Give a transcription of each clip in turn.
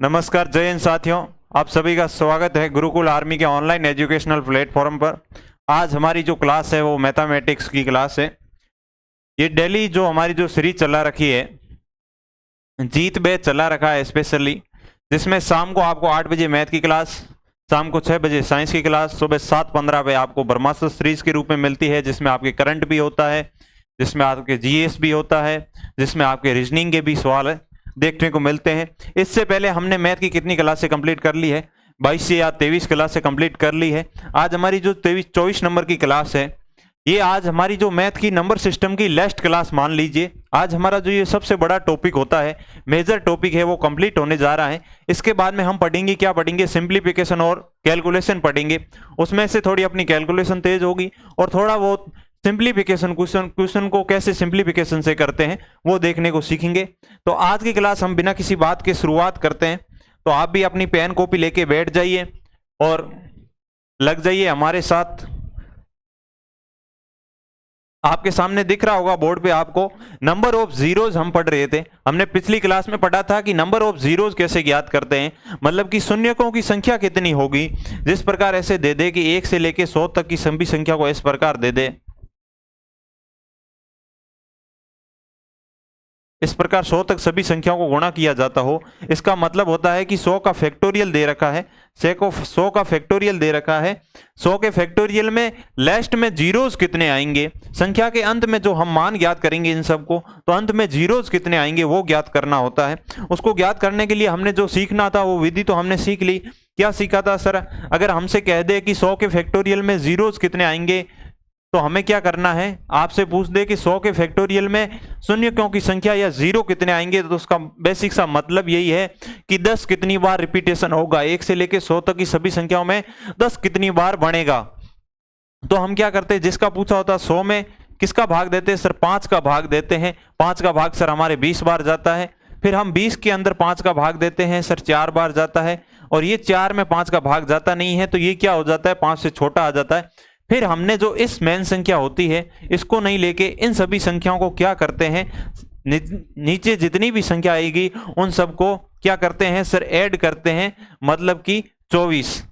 नमस्कार, जय हिंद साथियों। आप सभी का स्वागत है गुरुकुल आर्मी के ऑनलाइन एजुकेशनल प्लेटफॉर्म पर। आज हमारी जो क्लास है वो मैथमेटिक्स की क्लास है। ये डेली जो हमारी जो सीरीज चला रखी है, जीत बैच चला रखा है स्पेशली, जिसमें शाम को आपको 8 बजे मैथ की क्लास, शाम को 6 बजे साइंस की क्लास, सुबह 7:15 पे आपको ब्रह्मास्त्र सीरीज के रूप में मिलती है, जिसमें आपके करंट भी होता है, जिसमें आपके जीएस भी होता है, जिसमें आपके रीजनिंग के भी सवाल देखने को मिलते हैं। इससे पहले हमने मैथ की कितनी क्लासें कंप्लीट कर ली है? 22 या 23 क्लासें कंप्लीट कर ली है। आज हमारी जो 24 नंबर की क्लास है, ये आज हमारी जो मैथ की नंबर सिस्टम की लास्ट क्लास मान लीजिए। आज हमारा जो ये सबसे बड़ा टॉपिक होता है, मेजर टॉपिक है, वो कंप्लीट होने जा रहा है। इसके बाद में हम पढ़ेंगे, क्या पढ़ेंगे? सिंप्लीफिकेशन और कैलकुलेशन पढ़ेंगे। उसमें से थोड़ी अपनी कैलकुलेशन तेज होगी और थोड़ा बहुत सिंप्लीफिकेशन, क्वेश्चन को कैसे सिंप्लीफिकेशन से करते हैं वो देखने को सीखेंगे। तो आज की क्लास हम बिना किसी बात के शुरुआत करते हैं। तो आप भी अपनी पेन कॉपी लेके बैठ जाइए और लग जाइए हमारे साथ। आपके सामने दिख रहा होगा बोर्ड पे आपको नंबर ऑफ जीरोज हम पढ़ रहे थे। हमने पिछली क्लास में पढ़ा था कि नंबर ऑफ जीरोज कैसे ज्ञात करते हैं, मतलब कि शून्यकों की संख्या कितनी होगी। जिस प्रकार ऐसे दे दे कि 1 से लेके 100 तक की सभी संख्या को इस प्रकार दे दे, इस प्रकार 100 तक सभी संख्याओं को गुणा किया जाता हो, इसका मतलब होता है कि 100 का फैक्टोरियल दे रखा है। 100 का फैक्टोरियल दे रखा है। 100 के फैक्टोरियल में लास्ट में जीरोज कितने आएंगे, संख्या के अंत में जो हम मान ज्ञात करेंगे इन सबको, तो अंत में जीरोज कितने आएंगे वो ज्ञात करना होता है। उसको ज्ञात करने के लिए हमने जो सीखना था वो विधि तो हमने सीख ली। क्या सीखा था सर? अगर हमसे कह दे कि 100 के फैक्टोरियल में जीरोज कितने आएंगे, तो हमें क्या करना है? आपसे पूछ दे कि 100 के फैक्टोरियल में शून्यकों की संख्या या जीरो कितने आएंगे, तो उसका बेसिक सा मतलब यही है कि 10 कितनी बार रिपीटेशन होगा, 1 से लेके 100 तक की सभी संख्याओं में 10 कितनी बार बनेगा। तो हम क्या करते हैं, जिसका पूछा होता है 100 में किसका भाग देते हैं सर? 5 का भाग देते हैं। 5 का भाग सर हमारे 20 बार जाता है। फिर हम 20 के अंदर 5 का भाग देते हैं सर, 4 बार जाता है। और ये 4 में 5 का भाग जाता नहीं है, तो ये क्या हो जाता है? 5 से छोटा आ जाता है। फिर हमने जो इस मेन संख्या होती है, इसको नहीं लेके इन सभी संख्याओं को क्या करते हैं, नीचे जितनी भी संख्या आएगी उन सबको क्या करते हैं सर? ऐड करते हैं, मतलब कि 24।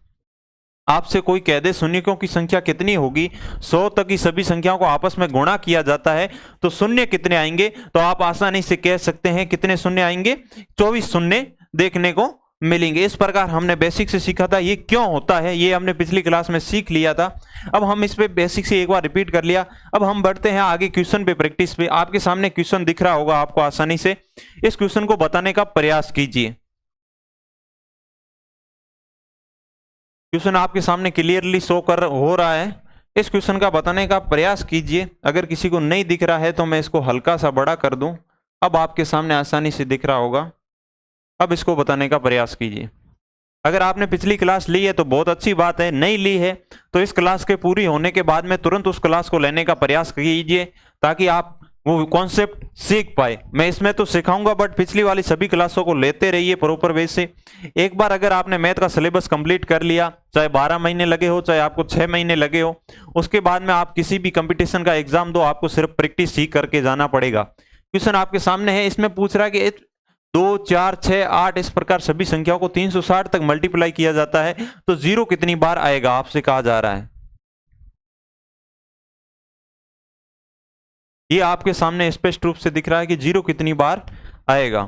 आपसे कोई कह दे शून्यकों की संख्या कितनी होगी, 100 तक की सभी संख्याओं को आपस में गुणा किया जाता है, तो शून्य कितने आएंगे, तो आप आसानी से कह सकते हैं कितने शून्य आएंगे? 24 शून्य देखने को मिलेंगे। इस प्रकार हमने बेसिक से सीखा था। ये क्यों होता है ये हमने पिछली क्लास में सीख लिया था। अब हम इस पे बेसिक से एक बार रिपीट कर लिया। अब हम बढ़ते हैं आगे क्वेश्चन पे, प्रैक्टिस पे। आपके सामने क्वेश्चन दिख रहा होगा आपको आसानी से। इस क्वेश्चन को बताने का प्रयास कीजिए। क्वेश्चन आपके सामने क्लियरली शो हो रहा है। इस क्वेश्चन का बताने का प्रयास कीजिए। अगर किसी को नहीं दिख रहा है तो मैं इसको हल्का सा बड़ा कर दूं। अब आपके सामने आसानी से दिख रहा होगा। अब इसको बताने का प्रयास कीजिए। अगर आपने पिछली क्लास ली है तो बहुत अच्छी बात है, नहीं ली है तो इस क्लास के पूरी होने के बाद में तुरंत उस क्लास को लेने का प्रयास कीजिए, ताकि आप वो कॉन्सेप्ट सीख पाए। मैं इसमें तो सिखाऊंगा, बट पिछली वाली सभी क्लासों को लेते रहिए प्रॉपर वे से। एक बार अगर आपने मैथ का सिलेबस कंप्लीट कर लिया, चाहे 12 महीने लगे हो, चाहे आपको 6 महीने लगे हो, उसके बाद में आप किसी भी कंपटीशन का एग्जाम दो, आपको सिर्फ प्रैक्टिस ही करके जाना पड़ेगा। क्वेश्चन आपके सामने है, इसमें पूछ रहा है कि 2, 4, 6, 8 इस प्रकार सभी संख्याओं को 360 तक मल्टीप्लाई किया जाता है, तो जीरो कितनी बार आएगा, आपसे कहा जा रहा है। ये आपके सामने स्पष्ट रूप से दिख रहा है कि जीरो कितनी बार आएगा।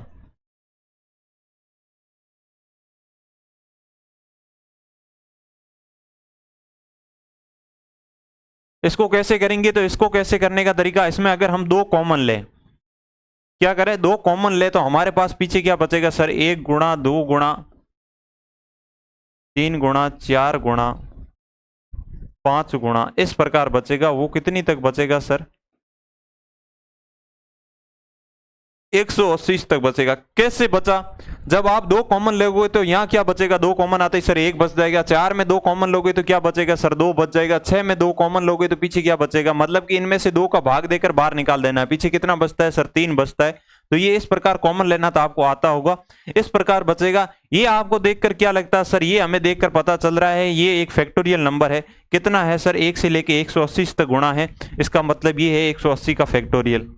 इसको कैसे करेंगे? तो इसको कैसे करने का तरीका, इसमें अगर हम 2 कॉमन लें, क्या करें? 2 कॉमन ले तो हमारे पास पीछे क्या बचेगा सर? 1 गुणा 2 गुणा 3 गुणा 4 गुणा 5 गुणा इस प्रकार बचेगा। वो कितनी तक बचेगा सर? 180 तक बचेगा। कैसे बचा? जब आप 2 कॉमन लोगे तो यहाँ क्या बचेगा? 2 कॉमन आते ही सर 1 बच जाएगा। 4 में 2 कॉमन लोगे तो क्या बचेगा सर? 2 बच जाएगा। 6 में 2 कॉमन लोगे तो पीछे क्या बचेगा? मतलब कि इनमें से 2 का भाग देकर बाहर निकाल देना है। पीछे कितना बचता है सर? 3 बचता है। तो ये इस प्रकार कॉमन लेना तो आपको आता होगा, इस प्रकार बचेगा। ये आपको देखकर क्या लगता है सर? ये हमें देखकर पता चल रहा है ये एक फैक्टोरियल नंबर है। कितना है सर? 1 से लेके 180 तक गुणा है। इसका मतलब ये है 180 का फैक्टोरियल।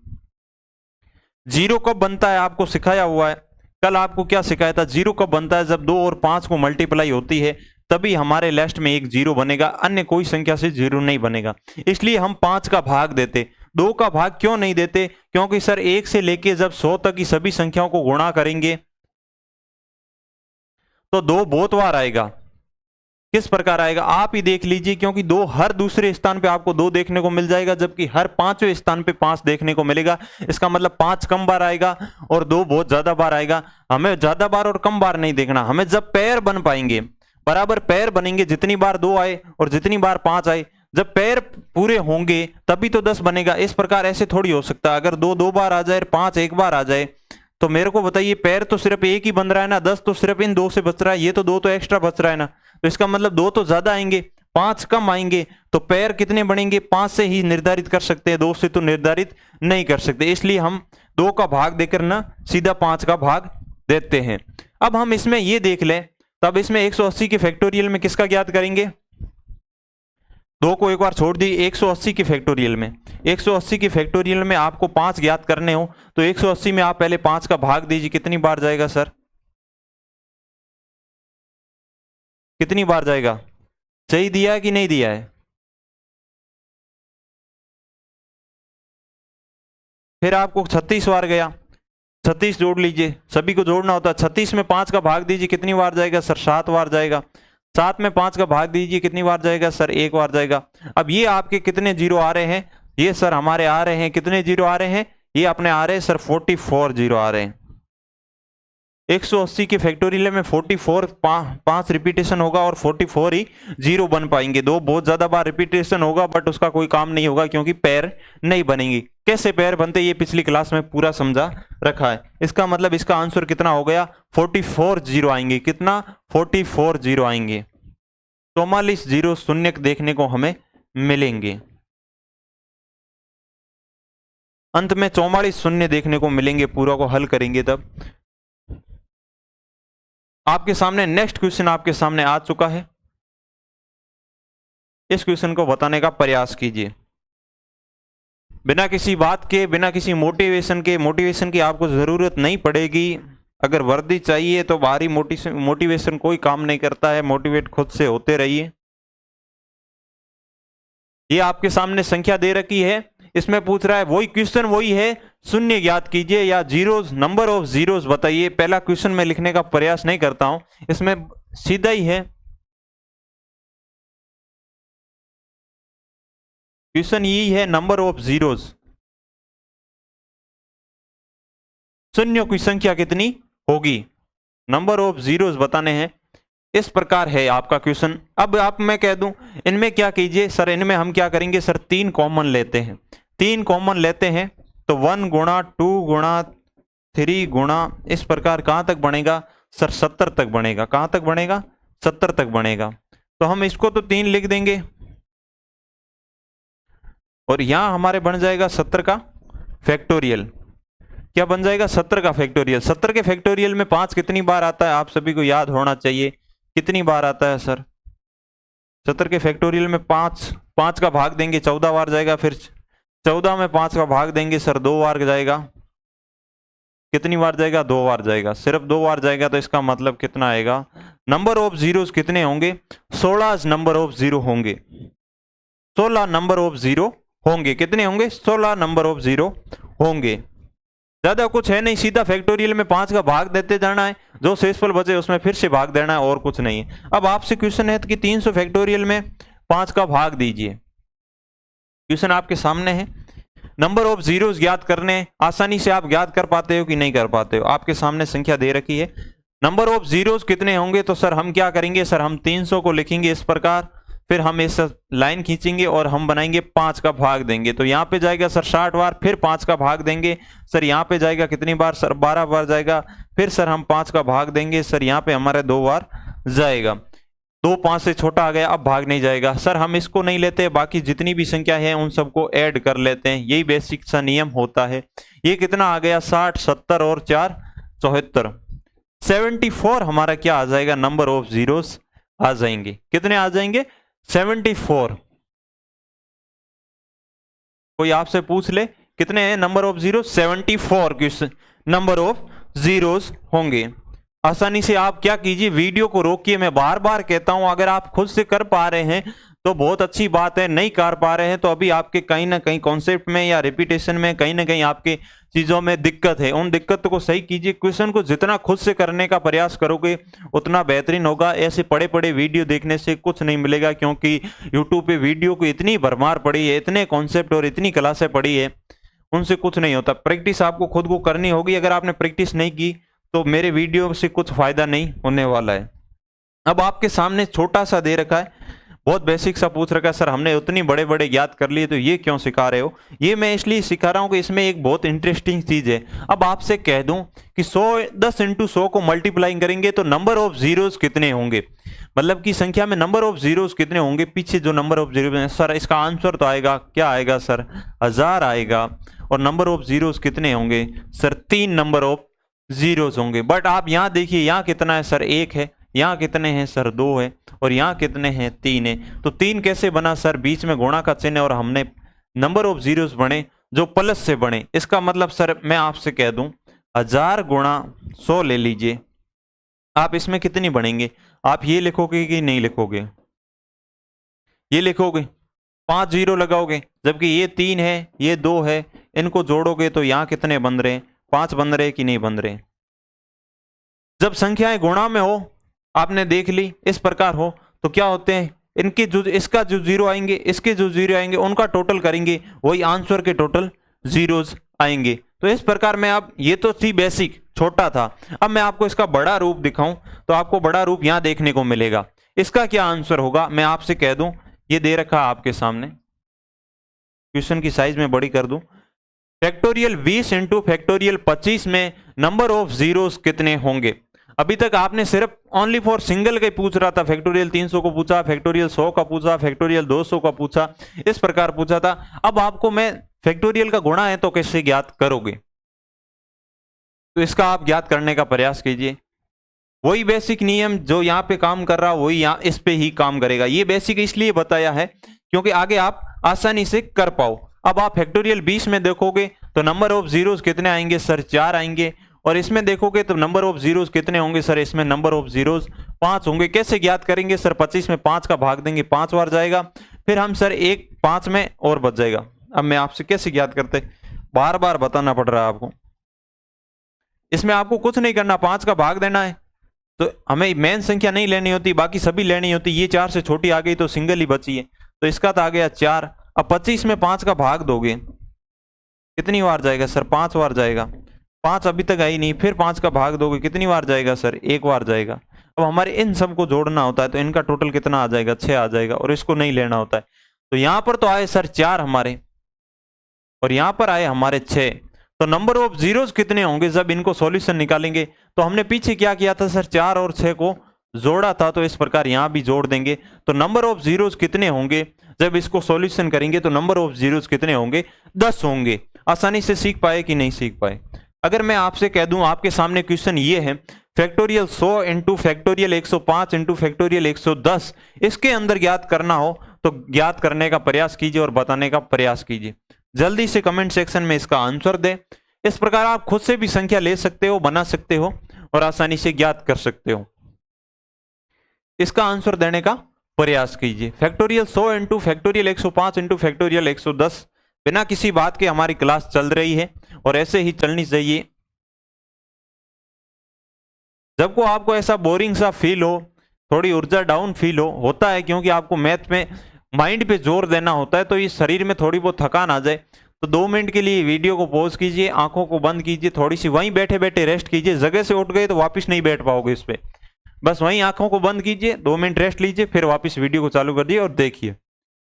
जीरो कब बनता है आपको सिखाया हुआ है। कल आपको क्या सिखाया था, जीरो कब बनता है, जब 2 और 5 को मल्टीप्लाई होती है तभी हमारे लास्ट में एक जीरो बनेगा, अन्य कोई संख्या से जीरो नहीं बनेगा। इसलिए हम 5 का भाग देते, 2 का भाग क्यों नहीं देते, क्योंकि सर 1 से लेके जब 100 तक की सभी संख्याओं को गुणा करेंगे तो 2 बहुत बार आएगा। किस प्रकार आएगा आप ही देख लीजिए, क्योंकि 2 हर दूसरे स्थान पे आपको 2 देखने को मिल जाएगा, जबकि हर 5वें स्थान पे 5 देखने को मिलेगा। इसका मतलब 5 कम बार आएगा और 2 बहुत ज्यादा बार आएगा। हमें ज्यादा बार और कम बार नहीं देखना, हमें जब पैर बन पाएंगे, बराबर पैर बनेंगे, जितनी बार 2 आए और जितनी बार 5 आए, जब पैर पूरे होंगे तभी तो 10 बनेगा। इस प्रकार ऐसे थोड़ी हो सकता, अगर 2 बार आ जाए, 5 एक बार आ जाए, तो मेरे को बताइए पैर तो सिर्फ एक ही बन रहा है ना, 10 तो सिर्फ इन 2 से बच रहा है, ये तो 2 तो एक्स्ट्रा बच रहा है ना, तो इसका मतलब 2 तो ज्यादा आएंगे, 5 कम आएंगे, तो पैर कितने बनेंगे, 5 से ही निर्धारित कर सकते हैं, 2 से तो निर्धारित नहीं कर सकते। इसलिए हम 2 का भाग देकर ना सीधा 5 का भाग देते हैं। अब हम इसमें ये देख लें, तब इसमें 180 के फैक्टोरियल में किसका ज्ञात करेंगे, 2 को एक बार छोड़ दी, 180 के फैक्टोरियल में, 180 के फैक्टोरियल में आपको 5 ज्ञात करने हो तो 180 में आप पहले 5 का भाग दीजिए, कितनी बार जाएगा सर, कितनी बार जाएगा, सही दिया है कि नहीं दिया है। फिर आपको 36 बार गया, 36 जोड़ लीजिए, सभी को जोड़ना होता है, 36 में 5 का भाग दीजिए, कितनी बार जाएगा सर, 7 बार जाएगा। 7 में 5 का भाग दीजिए, कितनी बार जाएगा सर, 1 बार जाएगा। अब ये आपके कितने जीरो आ रहे हैं, ये सर हमारे आ रहे हैं, कितने जीरो आ रहे हैं, ये अपने आ रहे हैं सर 44 जीरो आ रहे हैं। 180 के फैक्टोरियल में 44 5 रिपीटेशन होगा और 44 ही जीरो बन पाएंगे। 2 बहुत ज्यादा बार रिपीटेशन होगा बट उसका कोई काम नहीं होगा, क्योंकि पैर नहीं बनेंगे। कैसे पैर बनते ये पिछली क्लास में पूरा समझा रखा है। इसका मतलब इसका आंसर कितना हो गया, 44 जीरो आएंगे, कितना 44 जीरो आएंगे, 44 जीरो शून्य देखने को हमें मिलेंगे। अंत में 44 शून्य देखने को मिलेंगे, पूरा को हल करेंगे तब। आपके सामने नेक्स्ट क्वेश्चन आपके सामने आ चुका है, इस क्वेश्चन को बताने का प्रयास कीजिए बिना किसी बात के, बिना किसी मोटिवेशन की आपको जरूरत नहीं पड़ेगी। अगर वर्दी चाहिए तो बाहरी मोटिवेशन कोई काम नहीं करता है, मोटिवेट खुद से होते रहिए। ये आपके सामने संख्या दे रखी है, इसमें पूछ रहा है वही क्वेश्चन वही है, शून्य ज्ञात कीजिए या जीरोस, नंबर ऑफ जीरोस बताइए। पहला क्वेश्चन में लिखने का प्रयास नहीं करता हूं, इसमें सीधा ही है क्वेश्चन, यही है नंबर ऑफ जीरोस, शून्यों की संख्या कितनी होगी, नंबर ऑफ जीरोस बताने हैं। इस प्रकार है आपका क्वेश्चन। अब आप मैं कह दूं इनमें क्या कीजिए सर, इनमें हम क्या करेंगे सर, 3 कॉमन लेते हैं, 3 कॉमन लेते हैं तो 1 गुणा 2 गुणा 3 गुणा, इस प्रकार कहां तक बनेगा सर, 70 तक बनेगा। कहां तक बनेगा, 70 तक बनेगा। तो हम इसको तो 3 लिख देंगे और यहां हमारे बन जाएगा 70 का फैक्टोरियल। क्या बन जाएगा, 70 का फैक्टोरियल। 70 के फैक्टोरियल में 5 कितनी बार आता है, आप सभी को याद होना चाहिए, कितनी बार आता है सर, 70 के फैक्टोरियल में 5 का भाग देंगे 14 बार जाएगा, फिर 14 में 5 का भाग देंगे सर 2 बार जाएगा, कितनी बार जाएगा, 2 बार जाएगा, सिर्फ 2 बार जाएगा। तो इसका मतलब कितना आएगा, नंबर ऑफ जीरोस कितने होंगे, 16 नंबर ऑफ जीरो होंगे, 16 नंबर ऑफ जीरो होंगे, कितने होंगे, 16 नंबर ऑफ जीरो होंगे। ज्यादा कुछ है नहीं, सीधा फैक्टोरियल में 5 का भाग देते जाना है, जो शेषफल बचे उसमें फिर से भाग देना है, और कुछ नहीं है। अब आपसे क्वेश्चन है कि 300 फैक्टोरियल में 5 का भाग दीजिए। क्वेश्चन आपके सामने है, नंबर ऑफ जीरोस ज्ञात करने, आसानी से आप ज्ञात कर पाते हो कि नहीं कर पाते हो, आपके सामने संख्या दे रखी है, नंबर ऑफ जीरोस कितने होंगे। तो सर हम क्या करेंगे सर, हम 300 को लिखेंगे इस प्रकार, फिर हम इस लाइन खींचेंगे और हम बनाएंगे 5 का भाग देंगे। तो यहाँ पे जाएगा सर 60 बार, फिर 5 का भाग देंगे सर, यहाँ पे जाएगा कितनी बार सर, 12 बार जाएगा, फिर सर हम 5 का भाग देंगे सर, यहाँ पे हमारे 2 बार जाएगा। 2 5 से छोटा आ गया, अब भाग नहीं जाएगा सर, हम इसको नहीं लेते, बाकी जितनी भी संख्या है उन सबको ऐड कर लेते हैं, यही बेसिक सा नियम होता है। ये कितना आ गया, 60 70 और 4 74, 74 हमारा क्या आ जाएगा, नंबर ऑफ जीरोस आ जाएंगे, कितने आ जाएंगे, 74। कोई आपसे पूछ ले कितने हैं number of zero, 74 question number of zeros होंगे। आसानी से आप क्या कीजिए, वीडियो को रोकिए। मैं बार बार कहता हूं, अगर आप खुद से कर पा रहे हैं तो बहुत अच्छी बात है, नहीं कर पा रहे हैं तो अभी आपके कहीं ना कहीं कॉन्सेप्ट में या रिपीटेशन में कहीं ना कहीं आपके चीजों में दिक्कत है। उन दिक्कतों को सही कीजिए। क्वेश्चन को जितना खुद से करने का प्रयास करोगे उतना बेहतरीन होगा। ऐसे पड़े पड़े वीडियो देखने से कुछ नहीं मिलेगा, क्योंकि यूट्यूब पे वीडियो को इतनी भरमार पड़ी है, इतने कॉन्सेप्ट और इतनी क्लासें पड़ी है, उनसे कुछ नहीं होता। प्रैक्टिस आपको खुद को करनी होगी। अगर आपने प्रैक्टिस नहीं की तो मेरे वीडियो से कुछ फायदा नहीं होने वाला है। अब आपके सामने छोटा सा दे रखा है, बहुत बेसिक सा पूछ रखा है, सर हमने उतनी बड़े बड़े याद कर लिए तो ये क्यों सिखा रहे हो? ये मैं इसलिए सिखा रहा हूं कि इसमें एक बहुत इंटरेस्टिंग चीज है। अब आपसे कह दूं कि 10 इंटू 100 को मल्टीप्लाइंग करेंगे तो नंबर ऑफ जीरोस कितने होंगे, मतलब की संख्या में नंबर ऑफ जीरोस कितने होंगे। पीछे जो नंबर ऑफ जीरो है सर, इसका आंसर तो आएगा, क्या आएगा सर? 1000 आएगा। और नंबर ऑफ जीरोस कितने होंगे सर? 3 नंबर ऑफ जीरोस होंगे। बट आप यहां देखिए, यहां कितना है सर? 1 है। यहाँ कितने हैं सर? 2 है। और यहाँ कितने हैं? 3 है। तो 3 कैसे बना सर? बीच में गुणा का चिन्ह है और हमने नंबर ऑफ जीरोस बने जो प्लस से बने। इसका मतलब सर मैं आपसे कह दूं 1000 गुणा 100 ले लीजिए। आप इसमें कितनी बनेंगे? आप ये लिखोगे कि नहीं लिखोगे? ये लिखोगे, 5 जीरो लगाओगे, जबकि ये 3 है ये 2 है, इनको जोड़ोगे तो यहाँ कितने बन रहे हैं? 5 बन रहे कि नहीं बन रहे? जब संख्याएं गुणा में हो, आपने देख ली इस प्रकार हो, तो क्या होते हैं इनके जो, इसका जो जीरो आएंगे, इसके जो जीरो आएंगे, उनका टोटल करेंगे, वही आंसर के टोटल जीरोस आएंगे। तो इस प्रकार में आप, ये तो थी बेसिक, छोटा था। अब मैं आपको इसका बड़ा रूप दिखाऊं तो आपको बड़ा रूप यहां देखने को मिलेगा। इसका क्या आंसर होगा मैं आपसे कह दूं, ये दे रखा आपके सामने, क्वेश्चन की साइज में बड़ी कर दूं। फैक्टोरियल 20 इंटू फैक्टोरियल 25 में नंबर ऑफ जीरोस कितने होंगे? अभी तक आपने सिर्फ ओनली फॉर सिंगल का ही पूछ रहा था। फैक्टोरियल 300 को पूछा, फैक्टोरियल 100 का पूछा, फैक्टोरियल 200 का पूछा, इस प्रकार पूछा था। अब आपको मैं फैक्टोरियल का गुणा है तो कैसे ज्ञात करोगे, तो इसका आप ज्ञात करने का प्रयास कीजिए। वही बेसिक नियम जो यहाँ पे काम कर रहा वही यहाँ इस पे ही काम करेगा। ये बेसिक इसलिए बताया है क्योंकि आगे आप आसानी से कर पाओ। अब आप फैक्टोरियल 20 में देखोगे तो नंबर ऑफ जीरोस कितने आएंगे सर? 4 आएंगे। और इसमें देखोगे तो नंबर ऑफ जीरोस कितने होंगे सर? इसमें नंबर ऑफ जीरोस 5 होंगे। कैसे ज्ञात करेंगे सर? 25 में 5 का भाग देंगे, 5 बार जाएगा, फिर हम सर एक 5 में और बच जाएगा। अब मैं आपसे कैसे ज्ञात करते, बार बार बताना पड़ रहा है आपको। इसमें आपको कुछ नहीं करना, 5 का भाग देना है। तो हमें मेन संख्या नहीं लेनी होती, बाकी सभी लेनी होती। ये 4 से छोटी आ गई तो सिंगल ही बची है, तो इसका तो आ गया 4। अब 25 में 5 का भाग दोगे, कितनी बार जाएगा सर? 5 बार जाएगा। 5 अभी तक आई नहीं, फिर 5 का भाग दोगे, कितनी बार जाएगा सर? 1 बार जाएगा। अब हमारे इन सबको जोड़ना होता है तो इनका टोटल कितना आ जाएगा? 6 आ जाएगा। और इसको नहीं लेना होता है। तो यहां पर तो आए सर 4 हमारे, और यहां पर आए हमारे 6। तो नंबर ऑफ जीरोस कितने होंगे जब इनको सॉल्यूशन निकालेंगे? तो हमने पीछे क्या किया था सर? 4 और 6 को जोड़ा था, तो इस प्रकार यहां भी जोड़ देंगे। तो नंबर ऑफ जीरोस कितने होंगे जब इसको सॉल्यूशन करेंगे? तो नंबर ऑफ जीरोस कितने होंगे? 10 होंगे। आसानी से सीख पाए कि नहीं सीख पाए? अगर मैं आपसे कह दूं, आपके सामने क्वेश्चन ये है, factorial 100 into factorial 105 into factorial 110, इसके अंदर ज्ञात करना हो तो ज्ञात करने का प्रयास कीजिए और बताने का प्रयास कीजिए। जल्दी से कमेंट सेक्शन में इसका आंसर दे। इस प्रकार आप खुद से भी संख्या ले सकते हो, बना सकते हो और आसानी से ज्ञात कर सकते हो। इसका आंसर देने का प्रयास कीजिए। Factorial 100 into factorial 105 into factorial 110, बिना किसी बात के हमारी क्लास चल रही है और ऐसे ही चलनी चाहिए। जब को आपको ऐसा बोरिंग सा फील हो, थोड़ी ऊर्जा डाउन फील हो, होता है क्योंकि आपको मैथ में माइंड पे जोर देना होता है, तो इस शरीर में थोड़ी बहुत थकान आ जाए तो 2 मिनट के लिए वीडियो को पॉज कीजिए, आंखों को बंद कीजिए, थोड़ी सी वहीं बैठे बैठे रेस्ट कीजिए। जगह से उठ गए तो वापस नहीं बैठ पाओगे इस पे, बस वहीं आंखों को बंद कीजिए, 2 मिनट रेस्ट लीजिए, फिर वापस वीडियो को चालू कर दिए और देखिए।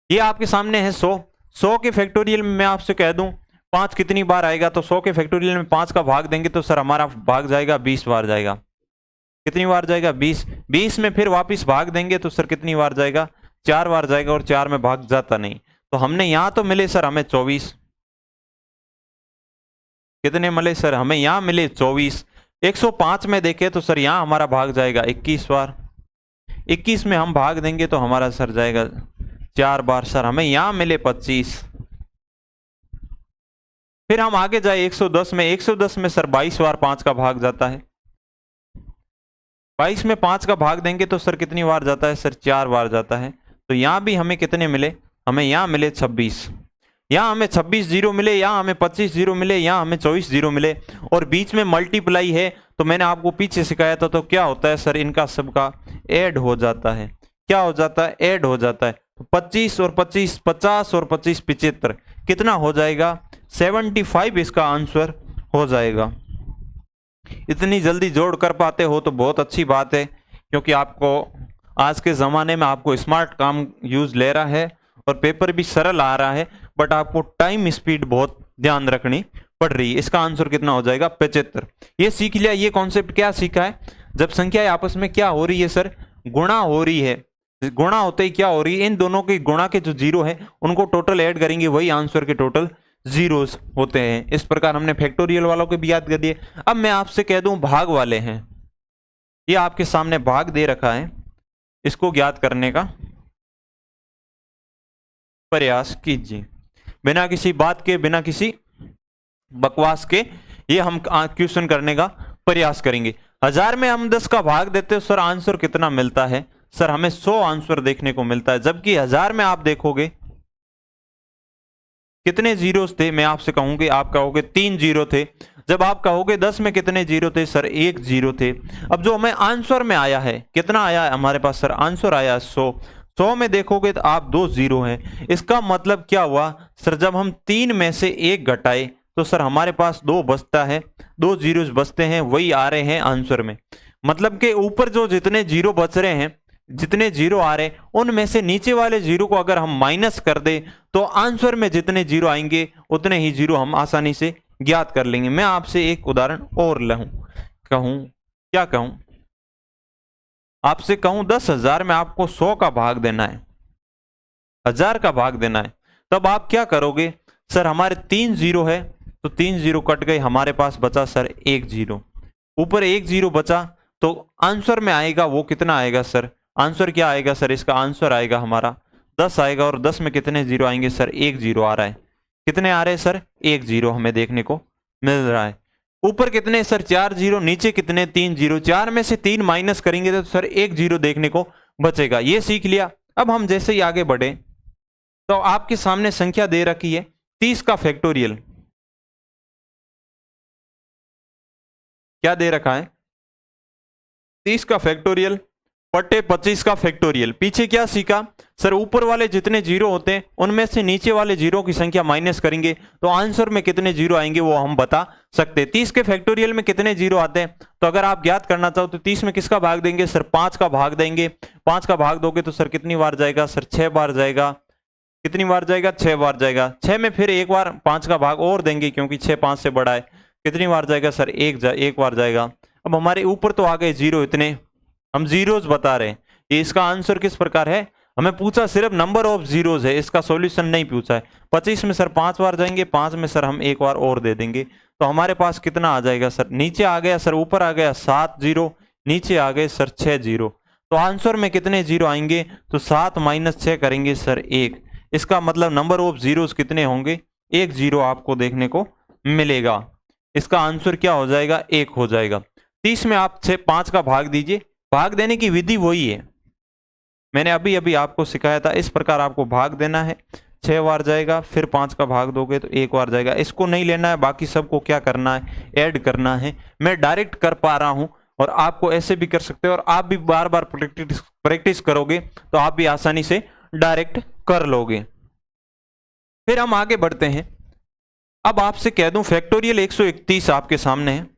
ये आपके सामने है 100 के फैक्टोरियल में मैं आपसे कह दूं 5 कितनी बार आएगा? तो 100 के फैक्टोरियल में 5 का भाग देंगे तो सर हमारा भाग जाएगा 20 बार जाएगा। कितनी बार जाएगा? 20। 20 में फिर वापस भाग देंगे तो सर कितनी बार जाएगा? 4 बार जाएगा। और 4 में भाग जाता नहीं, तो हमने यहां तो मिले सर हमें 24। कितने मिले सर? हमें यहां मिले 24। 105 में देखे तो सर यहां हमारा भाग जाएगा 21 बार। 21 में हम भाग देंगे तो हमारा सर जाएगा 4 बार। सर हमें यहां मिले 25। फिर हम आगे जाए 110 में। 110 में सर 22 बार 5 का भाग जाता है। 22 में 5 का भाग देंगे तो सर कितनी बार जाता है? सर 4 बार जाता है। तो यहाँ भी हमें कितने मिले? हमें यहाँ मिले 26। यहाँ हमें 26 जीरो मिले, यहाँ हमें 25 जीरो मिले, यहाँ हमें 24 जीरो मिले, और बीच में मल्टीप्लाई है। तो मैंने आपको पीछे सिखाया था, तो क्या होता है सर? इनका सबका ऐड हो जाता है। क्या हो जाता है? ऐड हो जाता है। तो 25 और 25 50 और 25 75, कितना हो जाएगा? 75 इसका आंसर हो जाएगा। इतनी जल्दी जोड़ कर पाते हो तो बहुत अच्छी बात है, क्योंकि आपको आज के ज़माने में आपको स्मार्ट काम यूज़ ले रहा है और पेपर भी सरल आ रहा है, बट आपको टाइम स्पीड बहुत ध्यान रखनी पड़ रही है। इसका आंसर कितना हो जाएगा? 75। ये सीख लिया। ये कॉन्सेप्ट क्या सीखा है? जब संख्याएं आपस में क्या हो रही है सर? गुणा हो रही है। गुणा होते ही क्या हो रही है? इन दोनों के गुणा के जो जीरो है उनको टोटल ऐड करेंगे, वही आंसर के टोटल जीरोस होते हैं। इस प्रकार हमने फैक्टोरियल वालों के भी याद कर दिए। अब मैं आपसे कह दूं भाग वाले हैं। ये आपके सामने भाग दे रखा है, इसको ज्ञात करने का प्रयास कीजिए बिना किसी बात के, बिना किसी बकवास के। ये हम क्वेश्चन करने का प्रयास करेंगे। 1000 में हम 10 का भाग देते हैं सर, आंसर कितना मिलता है? सर हमें 100 आंसर देखने को मिलता है। जबकि 1000 में आप देखोगे कितने जीरोस थे? मैं आपसे कहूंगी, आप कहोगे 3 जीरो थे। जब आप कहोगे 10 में कितने जीरो थे? सर 1 जीरो थे। अब जो हमें आंसर में आया है, कितना आया है हमारे पास? सर आंसर आया 100। 100 में देखोगे तो आप 2 जीरो हैं। इसका मतलब क्या हुआ सर? जब हम 3 में से 1 घटाए तो सर हमारे पास 2 बचता है, 2 जीरोस बचते हैं, वही आ रहे हैं आंसर में। मतलब के ऊपर जो जितने जीरो बच रहे हैं, जितने जीरो आ रहे, उनमें से नीचे वाले जीरो को अगर हम माइनस कर दे तो आंसर में जितने जीरो आएंगे उतने ही जीरो हम आसानी से ज्ञात कर लेंगे। मैं आपसे एक उदाहरण और कहूं, क्या कहूं? आपसे कहूं 10,000 में आपको 100 का भाग देना है, 1000 का भाग देना है, तब आप क्या करोगे? सर हमारे 3 जीरो है, तो 3 जीरो कट गए, हमारे पास बचा सर 1 जीरो। ऊपर 1 जीरो बचा तो आंसर में आएगा वो कितना आएगा सर? आंसर क्या आएगा सर? इसका आंसर आएगा हमारा 10 आएगा। और 10 में कितने जीरो आएंगे सर? 1 जीरो आ रहा है। कितने आ रहे हैं सर? 1 जीरो हमें देखने को मिल रहा है। ऊपर कितने सर? 4 जीरो। नीचे कितने? 3 जीरो। 4 में से 3 माइनस करेंगे तो सर 1 जीरो देखने को बचेगा। ये सीख लिया। अब हम जैसे ही आगे बढ़े तो आपके सामने संख्या दे रखी है 30 का फैक्टोरियल। क्या दे रखा है? 30 का फैक्टोरियल बटे 25 का फैक्टोरियल। पीछे क्या सीखा सर? ऊपर वाले जितने जीरो होते हैं उनमें से नीचे वाले जीरो की संख्या माइनस करेंगे तो आंसर में कितने जीरो आएंगे वो हम बता सकते हैं। 30 के फैक्टोरियल में कितने जीरो आते हैं? तो अगर आप ज्ञात करना चाहो तो 30 में किसका भाग देंगे सर? 5 का भाग देंगे। 5 का भाग दोगे तो सर कितनी बार जाएगा? सर 6 बार जाएगा। कितनी बार जाएगा? 6 बार जाएगा। 6 में फिर एक बार 5 का भाग और देंगे, क्योंकि 6 5 से बड़ा है। कितनी बार जाएगा सर? एक बार जाएगा। अब हमारे ऊपर तो आ गए जीरो, इतने हम जीरोस बता रहे हैं। ये इसका आंसर किस प्रकार है? हमें पूछा सिर्फ नंबर ऑफ जीरोस है, इसका सॉल्यूशन नहीं पूछा है। 25 में सर 5 बार जाएंगे, 5 में सर हम एक बार और दे देंगे, तो हमारे पास कितना आ जाएगा सर? नीचे आ गया सर, ऊपर आ गया 7 जीरो, नीचे आ गए सर 6 जीरो। तो आंसर में कितने जीरो आएंगे? तो 7 माइनस 6 करेंगे सर 1। इसका मतलब नंबर ऑफ जीरोस कितने होंगे? 1 जीरो आपको देखने को मिलेगा। इसका आंसर क्या हो जाएगा? 1 हो जाएगा। 30 में आप 5 का भाग दीजिए। भाग देने की विधि वही है, मैंने अभी अभी आपको सिखाया था। इस प्रकार आपको भाग देना है। 6 बार जाएगा, फिर 5 का भाग दोगे तो 1 बार जाएगा। इसको नहीं लेना है, बाकी सबको क्या करना है? ऐड करना है। मैं डायरेक्ट कर पा रहा हूं और आपको ऐसे भी कर सकते हो, और आप भी बार बार प्रैक्टिस करोगे तो आप भी आसानी से डायरेक्ट कर लोगे। फिर हम आगे बढ़ते हैं। अब आपसे कह दूं फैक्टोरियल 131 आपके सामने है।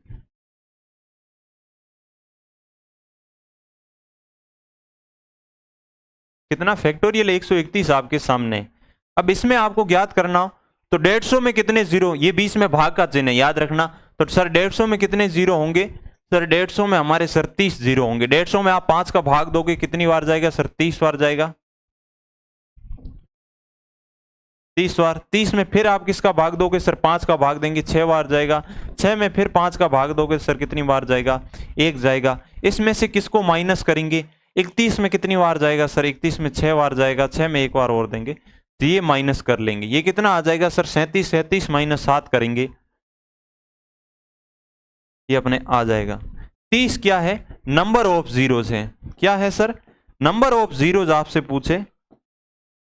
कितना? फैक्टोरियल 131 आपके सामने। अब इसमें आपको ज्ञात करना हो तो 150 में कितने जीरो? ये 20 में भाग का चिन्ह है, याद रखना। तो सर 150 में कितने जीरो होंगे? सर 150 में हमारे सर 30 जीरो होंगे। 150 में आप 5 का भाग दोगे, कितनी बार जाएगा सर? 30 बार जाएगा। 30 बार। 30 में फिर आप किसका भाग दोगे सर? 5 का भाग देंगे, 6 बार जाएगा। 6 में फिर 5 का भाग दोगे सर कितनी बार जाएगा? 1 जाएगा। इसमें से किसको माइनस करेंगे? 31 में कितनी बार जाएगा सर? 31 में 6 बार जाएगा। 6 में एक बार और देंगे तो ये माइनस कर लेंगे, ये कितना आ जाएगा सर 37, 37 माइनस 7 करेंगे, ये अपने आ जाएगा 30। क्या है? नंबर ऑफ जीरोज है। क्या है सर? नंबर ऑफ जीरोज आपसे पूछे,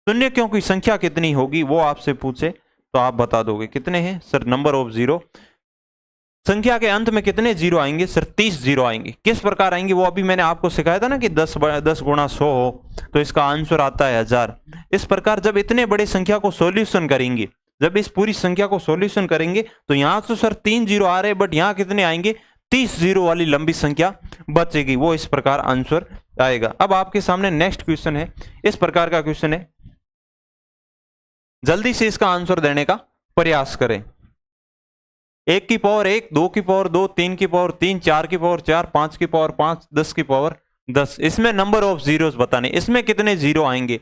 शून्य क्योंकि संख्या कितनी होगी वो आपसे पूछे तो आप बता दोगे कितने हैं सर नंबर ऑफ जीरो। संख्या के अंत में कितने जीरो आएंगे सर? 30 जीरो आएंगे। किस प्रकार आएंगे वो अभी मैंने आपको सिखाया था ना कि 10 गुणा 100 हो तो इसका आंसर आता है 1000। इस प्रकार जब इतने बड़े संख्या को सॉल्यूशन करेंगे, जब इस पूरी संख्या को सॉल्यूशन करेंगे तो यहां तो सर 3 जीरो आ रहे हैं, बट यहां कितने आएंगे? 30 जीरो वाली लंबी संख्या बचेगी, वो इस प्रकार आंसर आएगा। अब आपके सामने नेक्स्ट क्वेश्चन है, इस प्रकार का क्वेश्चन है, जल्दी से इसका आंसर देने का प्रयास करें। 1 की पावर 1, 2 की पावर 2, 3 की पावर 3, 4 की पावर 4, 5 की पावर 5, 10 की पावर 10। इसमें नंबर ऑफ जीरोस बताने, इसमें कितने जीरो आएंगे?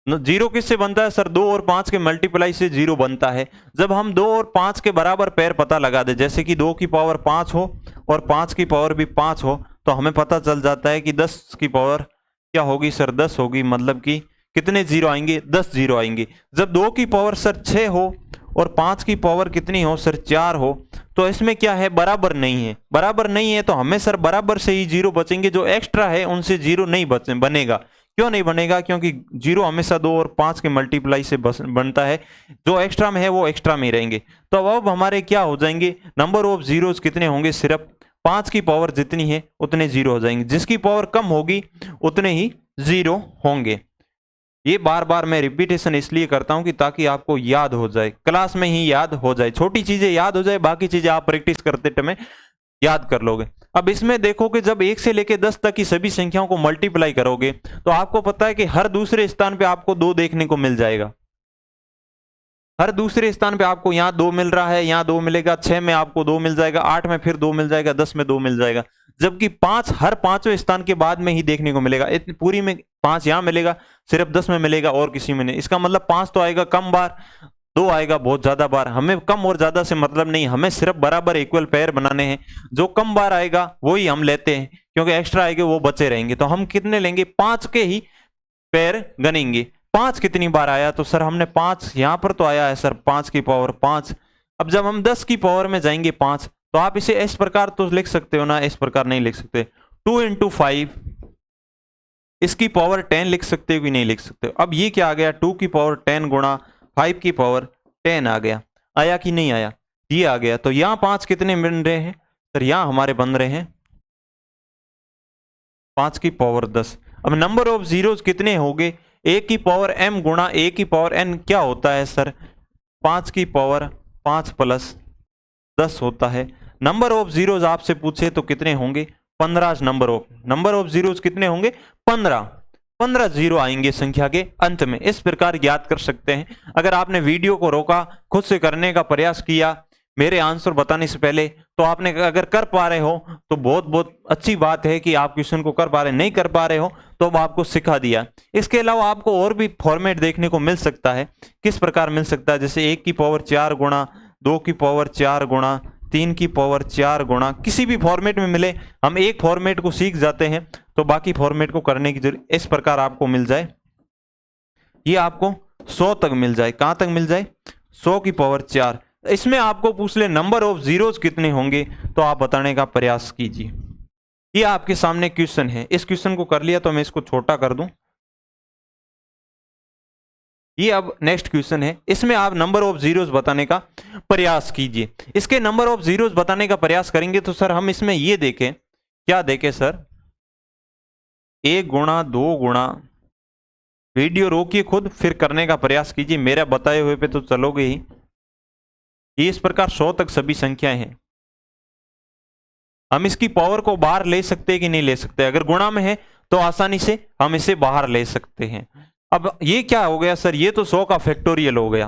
जीरो किससे बनता है सर? 2 और 5 के मल्टीप्लाई से जीरो बनता है। जब हम 2 और 5 के बराबर पैर पता लगा दे, जैसे कि 2 की पावर 5 हो और 5 की पावर भी 5 हो, तो हमें पता चल जाता है कि 10 की पावर क्या होगी सर? 10 होगी। मतलब कि कितने जीरो आएंगे? 10 जीरो आएंगे। जब 2 की पावर सर 6 हो और 5 की पावर कितनी हो सर? 4 हो, तो इसमें क्या है? बराबर नहीं है। बराबर नहीं है तो हमें सर बराबर से ही जीरो बचेंगे, जो एक्स्ट्रा है उनसे जीरो नहीं बनेगा। क्यों नहीं बनेगा? क्योंकि जीरो हमेशा 2 और 5 के मल्टीप्लाई से बनता है, जो एक्स्ट्रा में है वो एक्स्ट्रा में रहेंगे। तो अब हमारे क्या हो जाएंगे? नंबर ऑफ जीरोस कितने होंगे? सिर्फ 5 की पावर जितनी है उतने जीरो हो जाएंगे, जिसकी पावर कम होगी उतने ही जीरो होंगे। ये बार बार मैं रिपीटेशन इसलिए करता हूं कि ताकि आपको याद हो जाए, क्लास में ही याद हो जाए, छोटी चीजें याद हो जाए, बाकी चीजें आप प्रैक्टिस करते समय याद कर लोगे। अब इसमें देखो कि जब 1 से लेकर 10 तक की सभी संख्याओं को मल्टीप्लाई करोगे तो आपको पता है कि हर दूसरे स्थान पे आपको 2 देखने को मिल जाएगा। हर दूसरे स्थान पे आपको यहाँ 2 मिल रहा है, यहाँ 2 मिलेगा, 6 में आपको 2 मिल जाएगा, 8 में फिर 2 मिल जाएगा, 10 में 2 मिल जाएगा। जबकि 5 हर 5वें स्थान के बाद में ही देखने को मिलेगा। इतनी पूरी में 5 यहाँ मिलेगा, सिर्फ 10 में मिलेगा और किसी में नहीं। इसका मतलब 5 तो आएगा कम बार, 2 आएगा बहुत ज्यादा बार। हमें कम और ज्यादा से मतलब नहीं, हमें सिर्फ बराबर इक्वल पेयर बनाने हैं। जो कम बार आएगा वही हम लेते हैं, क्योंकि एक्स्ट्रा आएंगे वो बचे रहेंगे। तो हम कितने लेंगे? 5 के ही पेयर गनेंगे। 5 कितनी बार आया? तो सर हमने 5 यहां पर तो आया है सर 5 की पावर 5। अब जब हम 10 की पावर में जाएंगे 5, तो आप इसे इस प्रकार तो लिख सकते हो ना, इस प्रकार नहीं लिख सकते। 2 × 5 इसकी पावर 10 लिख सकते हो कि नहीं लिख सकते हो? अब ये क्या आ गया? 2 की पावर 10 गुणा 5 की पावर 10 आ गया। आया कि नहीं आया? ये आ गया। तो यहां 5 कितने बन रहे हैं सर? यहां हमारे बन रहे हैं 5 की पावर 10। अब नंबर ऑफ जीरोस कितने होंगे? a की पावर m गुणा a की पावर n क्या होता है सर? 5 की पावर 5 प्लस 10 होता है। नंबर ऑफ जीरोस आपसे पूछे तो कितने होंगे? 15 नंबर ऑफ जीरोस कितने होंगे? 15 जीरो आएंगे संख्या के अंत में। इस प्रकार याद कर सकते हैं। अगर आपने वीडियो को रोका, खुद से करने का प्रयास किया मेरे आंसर बताने से पहले, तो आपने अगर कर पा रहे हो तो बहुत बहुत अच्छी बात है कि आप क्वेश्चन को कर पा रहे, नहीं कर पा रहे हो तो अब आपको सिखा दिया। इसके अलावा आपको और भी फॉर्मेट देखने को मिल सकता है। किस प्रकार मिल सकता है? जैसे 1 की पावर 4 गुणा 2 की पावर 4 गुणा 3 की पावर 4 गुणा, किसी भी फॉर्मेट में मिले, हम एक फॉर्मेट को सीख जाते हैं तो बाकी फॉर्मेट को करने की जरूरत। इस प्रकार आपको मिल जाए, ये आपको 100 तक मिल जाए। कहां तक मिल जाए? 100 की पावर 4। इसमें आपको पूछ ले नंबर ऑफ जीरोस कितने होंगे, तो आप बताने का प्रयास कीजिए। ये आपके सामने क्वेश्चन है। इस क्वेश्चन को कर लिया तो मैं इसको छोटा कर दूं। ये अब नेक्स्ट क्वेश्चन है, इसमें आप नंबर ऑफ जीरोस बताने का प्रयास कीजिए। इसके नंबर ऑफ जीरोस बताने का प्रयास करेंगे तो सर हम इसमें ये देखें, क्या देखें सर? 1 गुणा 2 गुणा, वीडियो रोकिए खुद फिर करने का प्रयास कीजिए, मेरा बताए हुए पे तो चलोगे ही। ये इस प्रकार 100 तक सभी संख्याएं हैं। हम इसकी पावर को बाहर ले सकते हैं कि नहीं ले सकते? अगर गुणा में है तो आसानी से हम इसे बाहर ले सकते हैं। अब ये क्या हो गया सर? ये तो 100 का फैक्टोरियल हो गया।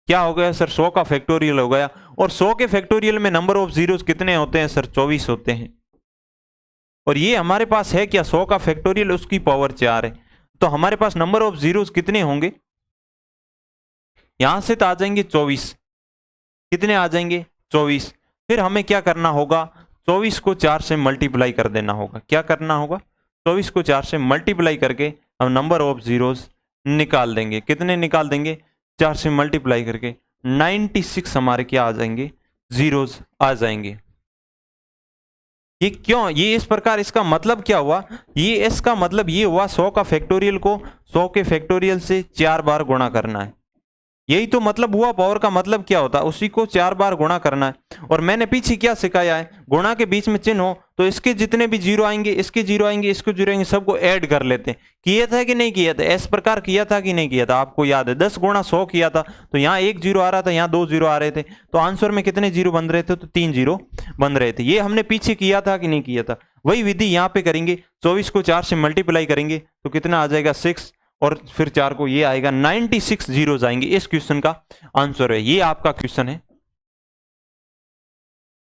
क्या हो गया सर? 100 का फैक्टोरियल हो गया। और 100 के फैक्टोरियल में नंबर ऑफ जीरोस कितने होते हैं सर? 24 होते हैं। और ये हमारे पास है क्या? 100 का फैक्टोरियल, उसकी पावर 4 है। तो हमारे पास नंबर ऑफ जीरोस कितने होंगे? यहां से तो आ जाएंगे 24। कितने आ जाएंगे? 24। फिर हमें क्या करना होगा? 24 को 4 से मल्टीप्लाई कर देना होगा। क्या करना होगा? 24 को 4 से मल्टीप्लाई करके हम नंबर ऑफ जीरोस निकाल देंगे। कितने निकाल देंगे? 4 से मल्टीप्लाई करके 96 हमारे क्या आ जाएंगे? जीरोस आ जाएंगे। ये क्यों? ये इस प्रकार, इसका मतलब क्या हुआ? ये इसका मतलब ये हुआ 100 का फैक्टोरियल को 100 के फैक्टोरियल से 4 बार गुणा करना है। यही तो मतलब हुआ। पावर का मतलब क्या होता है? उसी को 4 बार गुणा करना है। और मैंने पीछे क्या सिखाया है? गुणा के बीच में चिन्ह हो तो इसके जितने भी जीरो आएंगे, इसके जीरो आएंगे, इसको जीरो आएंगे, सबको ऐड कर लेते हैं। किया था कि नहीं किया था? इस प्रकार किया था कि नहीं किया था? आपको याद है 10 गुणा 100 किया था तो यहाँ 1 जीरो आ रहा था, यहाँ 2 जीरो आ रहे थे, तो आंसर में कितने जीरो बन रहे थे? तो 3 जीरो बन रहे थे। ये हमने पीछे किया था कि नहीं किया था? वही विधि यहाँ पे करेंगे। 24 को 4 से मल्टीप्लाई करेंगे तो कितना आ जाएगा? 6, और फिर 4 को ये आएगा 96 जीरो आएंगे। इस क्वेश्चन का आंसर है। ये आपका क्वेश्चन है।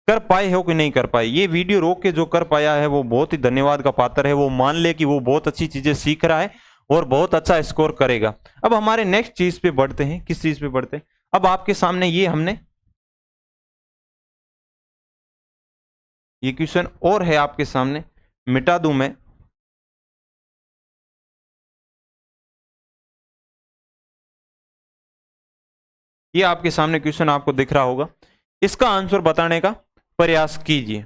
कर पाए हो कि नहीं कर पाए? ये वीडियो रोक के जो कर पाया है वो बहुत ही धन्यवाद का पात्र है। वो मान ले कि वो बहुत अच्छी चीजें सीख रहा है और बहुत अच्छा स्कोर करेगा। अब हमारे नेक्स्ट चीज पे बढ़ते हैं। किस चीज पे बढ़ते हैं? अब आपके सामने ये हमने ये क्वेश्चन और है आपके सामने, मिटा दूं मैं। ये आपके सामने क्वेश्चन आपको दिख रहा होगा। इसका आंसर बताने का प्रयास कीजिए।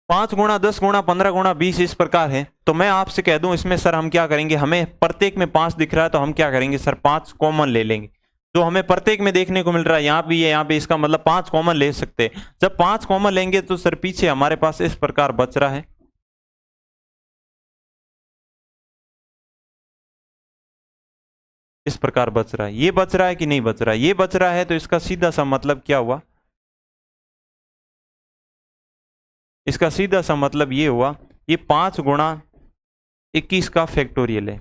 5 गुणा 10 गुणा 15 गुणा 20 इस प्रकार है। तो मैं आपसे कह दूं इसमें सर हम क्या करेंगे? हमें प्रत्येक में 5 दिख रहा है तो हम क्या करेंगे सर? 5 कॉमन ले लेंगे। जो हमें प्रत्येक में देखने को मिल रहा है, यहाँ भी है, यहाँ पे, इसका मतलब 5 कॉमन ले सकते हैं। जब 5 कॉमन लेंगे तो सर पीछे हमारे पास इस प्रकार बच रहा है। इस प्रकार बच रहा है। ये बच रहा है कि नहीं बच रहा है? ये बच रहा है। तो इसका सीधा सा मतलब क्या हुआ? इसका सीधा सा मतलब ये हुआ, ये 5 गुणा 21 का फैक्टोरियल है।